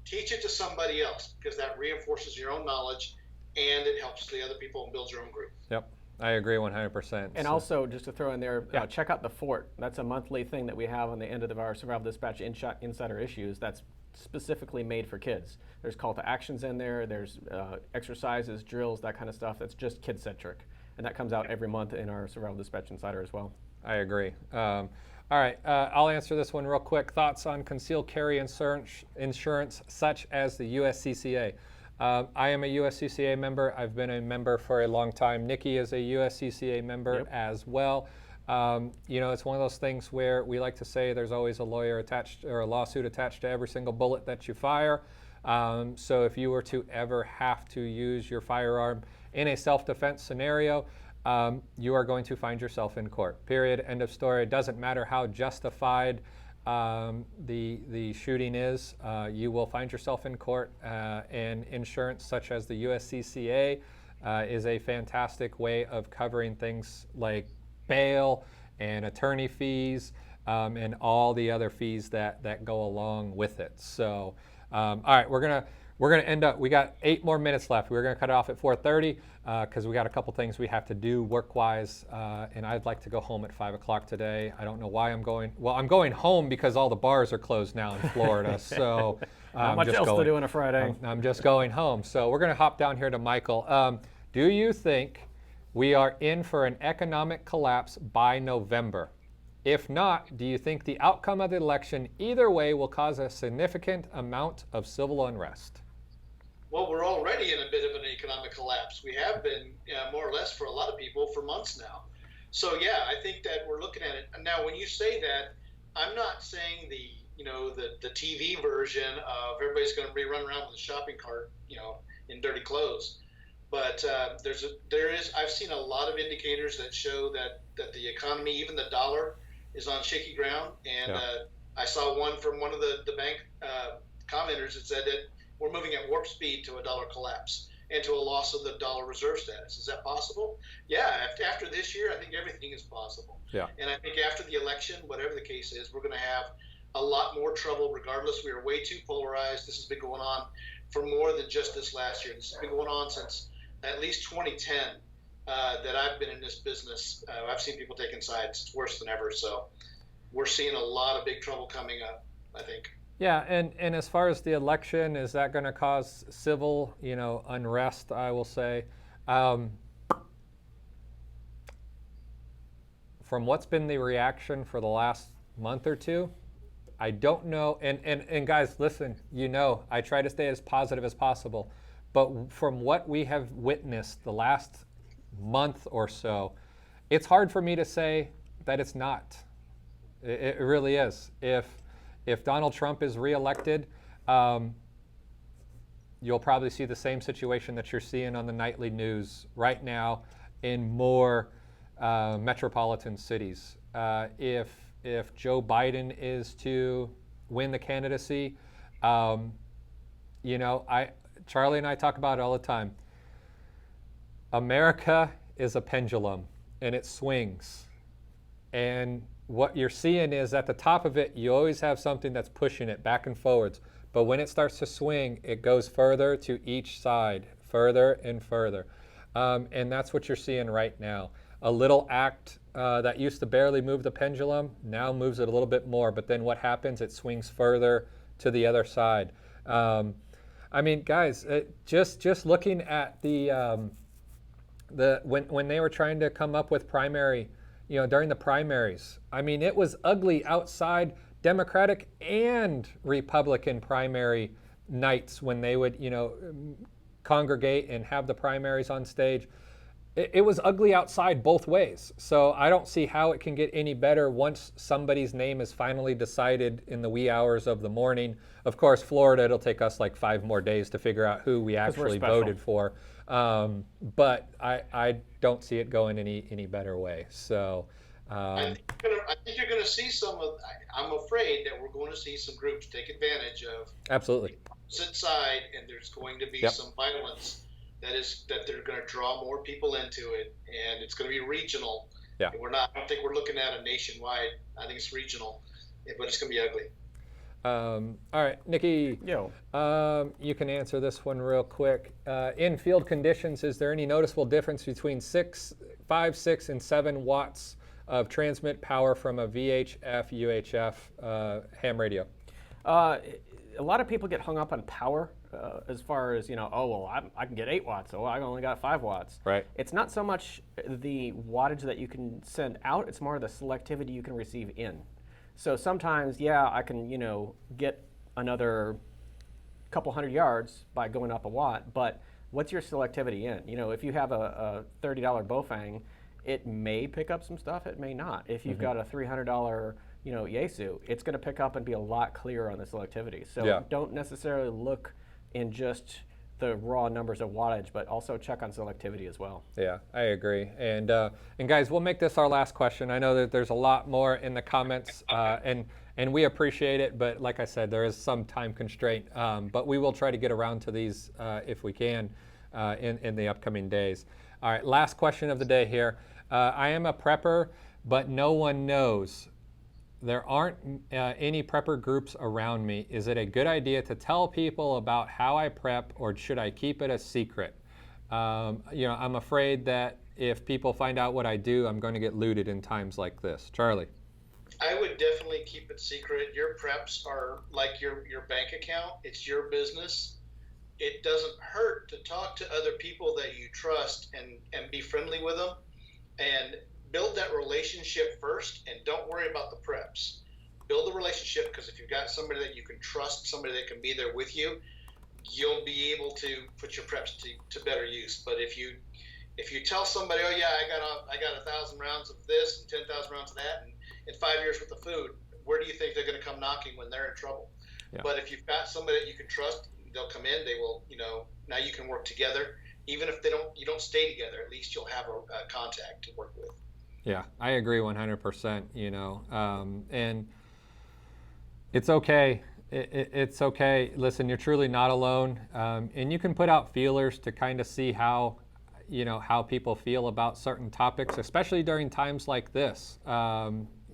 teach it to somebody else, because that reinforces your own knowledge and it helps the other people and builds your own group. Yep, I agree 100%. And also, just to throw in there, check out the Fort. That's a monthly thing that we have on the end of our Survival Dispatch Insider issues that's specifically made for kids. There's call to actions in there, there's exercises, drills, that kind of stuff that's just kid-centric. And that comes out every month in our Survival Dispatch Insider as well. I agree. All right, I'll answer this one real quick. Thoughts on concealed carry insurance such as the USCCA? I am a USCCA member. I've been a member for a long time. Nikki is a USCCA member as well. It's one of those things where we like to say there's always a lawyer attached or a lawsuit attached to every single bullet that you fire. So if you were to ever have to use your firearm in a self-defense scenario, you are going to find yourself in court. Period. End of story. It doesn't matter how justified the shooting is. You will find yourself in court, and insurance such as the USCCA is a fantastic way of covering things like bail and attorney fees and all the other fees that go along with it. So, all right, we're gonna end up. We got 8 more minutes left. We're gonna cut it off at 4:30 because we got a couple things we have to do work-wise, and I'd like to go home at 5 o'clock today. I don't know why I'm going. Well, I'm going home because all the bars are closed now in Florida. So not much else to do on a Friday. I'm just going home. So we're gonna hop down here to Michael. Do you think we are in for an economic collapse by November? If not, do you think the outcome of the election either way will cause a significant amount of civil unrest? Well, we're already in a bit of an economic collapse. We have been more or less for a lot of people for months now. So yeah, I think that we're looking at it. Now, when you say that, I'm not saying the TV version of everybody's going to be running around with a shopping cart, in dirty clothes. But I've seen a lot of indicators that show that the economy, even the dollar, is on shaky ground. And I saw one from one of the bank commenters that said that we're moving at warp speed to a dollar collapse and to a loss of the dollar reserve status. Is that possible? Yeah. After this year, I think everything is possible. Yeah. And I think after the election, whatever the case is, we're going to have a lot more trouble regardless. We are way too polarized. This has been going on for more than just this last year. This has been going on since at least 2010 that I've been in this business. I've seen people taking sides. It's worse than ever. So we're seeing a lot of big trouble coming up, I think. Yeah, and as far as the election, is that going to cause civil, unrest, I will say? From what's been the reaction for the last month or two, I don't know. And guys, listen, I try to stay as positive as possible. But from what we have witnessed the last month or so, it's hard for me to say that it's not. It really is. If Donald Trump is reelected, you'll probably see the same situation that you're seeing on the nightly news right now in more metropolitan cities. If Joe Biden is to win the candidacy, Charlie and I talk about it all the time. America is a pendulum, and it swings. And what you're seeing is at the top of it, you always have something that's pushing it back and forwards. But when it starts to swing, it goes further to each side, further and further. And that's what you're seeing right now. A little act that used to barely move the pendulum now moves it a little bit more. But then what happens? It swings further to the other side. I mean, guys, just looking at when they were trying to come up with primary, during the primaries, I mean, it was ugly outside Democratic and Republican primary nights when they would, congregate and have the primaries on stage. It was ugly outside both ways. So I don't see how it can get any better once somebody's name is finally decided in the wee hours of the morning. Of course, Florida, it'll take us like 5 more days to figure out who we actually voted for. But I don't see it going any better way. So I think you're going to see I'm afraid that we're going to see some groups take advantage of absolutely the opposite side, and there's going to be some violence that they're going to draw more people into it, and it's going to be regional. Yeah. I don't think we're looking at a nationwide. I think it's regional, but it's going to be ugly. All right, Nikki. Yo. You can answer this one real quick. In field conditions, is there any noticeable difference between 5, 6, and 7 watts of transmit power from a VHF, UHF ham radio? A lot of people get hung up on power as far as, I can get 8 watts, so I only got 5 watts. Right. It's not so much the wattage that you can send out, it's more the selectivity you can receive in. So sometimes, I can, get another couple hundred yards by going up a watt, but what's your selectivity in? If you have a $30 Bofang, it may pick up some stuff, it may not. If you've got a $300 Yaesu, it's going to pick up and be a lot clearer on the selectivity. So don't necessarily look in just the raw numbers of wattage, but also check on selectivity as well. Yeah, I agree. And guys, we'll make this our last question. I know that there's a lot more in the comments, and we appreciate it, but like I said, there is some time constraint. But we will try to get around to these if we can in the upcoming days. All right, last question of the day here. I am a prepper, but no one knows. There aren't any prepper groups around me. Is it a good idea to tell people about how I prep, or should I keep it a secret? I'm afraid that if people find out what I do, I'm going to get looted in times like this. Charlie. I would definitely keep it secret. Your preps are like your bank account. It's your business. It doesn't hurt to talk to other people that you trust and be friendly with them, and build that relationship first, and don't worry about the preps. Build the relationship, because if you've got somebody that you can trust, somebody that can be there with you, you'll be able to put your preps to better use. But if you tell somebody, oh yeah, I got 1,000 rounds of this and 10,000 rounds of that, and in 5 years worth of food, where do you think they're going to come knocking when they're in trouble? Yeah. But if you've got somebody that you can trust, they'll come in. They will, now you can work together. Even if you don't stay together, at least you'll have a contact to work with. Yeah, I agree 100%, and it's okay. It's okay. Listen, you're truly not alone. And you can put out feelers to kind of see how people feel about certain topics, especially during times like this.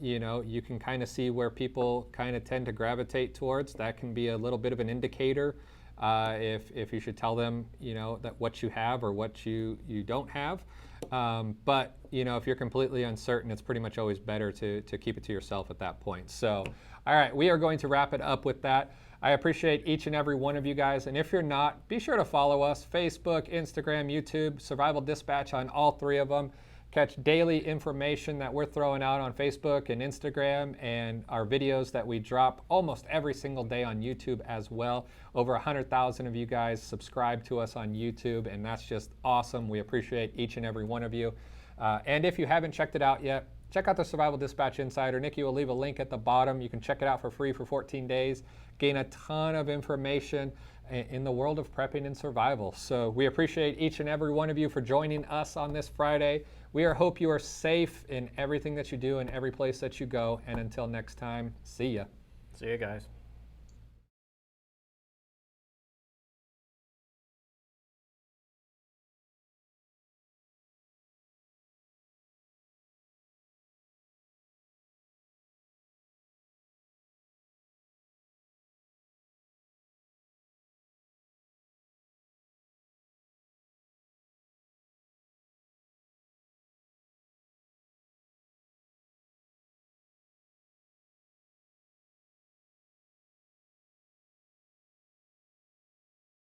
You can kind of see where people kind of tend to gravitate towards. That can be a little bit of an indicator if you should tell them, that what you have or what you don't have. But if you're completely uncertain, it's pretty much always better to keep it to yourself at that point. So, all right, we are going to wrap it up with that. I appreciate each and every one of you guys. And if you're not, be sure to follow us: Facebook, Instagram, YouTube, Survival Dispatch on all 3 of them. Catch daily information that we're throwing out on Facebook and Instagram, and our videos that we drop almost every single day on YouTube as well. Over 100,000 of you guys subscribe to us on YouTube, and that's just awesome. We appreciate each and every one of you. And if you haven't checked it out yet, check out the Survival Dispatch Insider. Nikki will leave a link at the bottom. You can check it out for free for 14 days. Gain a ton of information in the world of prepping and survival. So we appreciate each and every one of you for joining us on this Friday. We hope you are safe in everything that you do and every place that you go. And until next time, see ya. See you guys.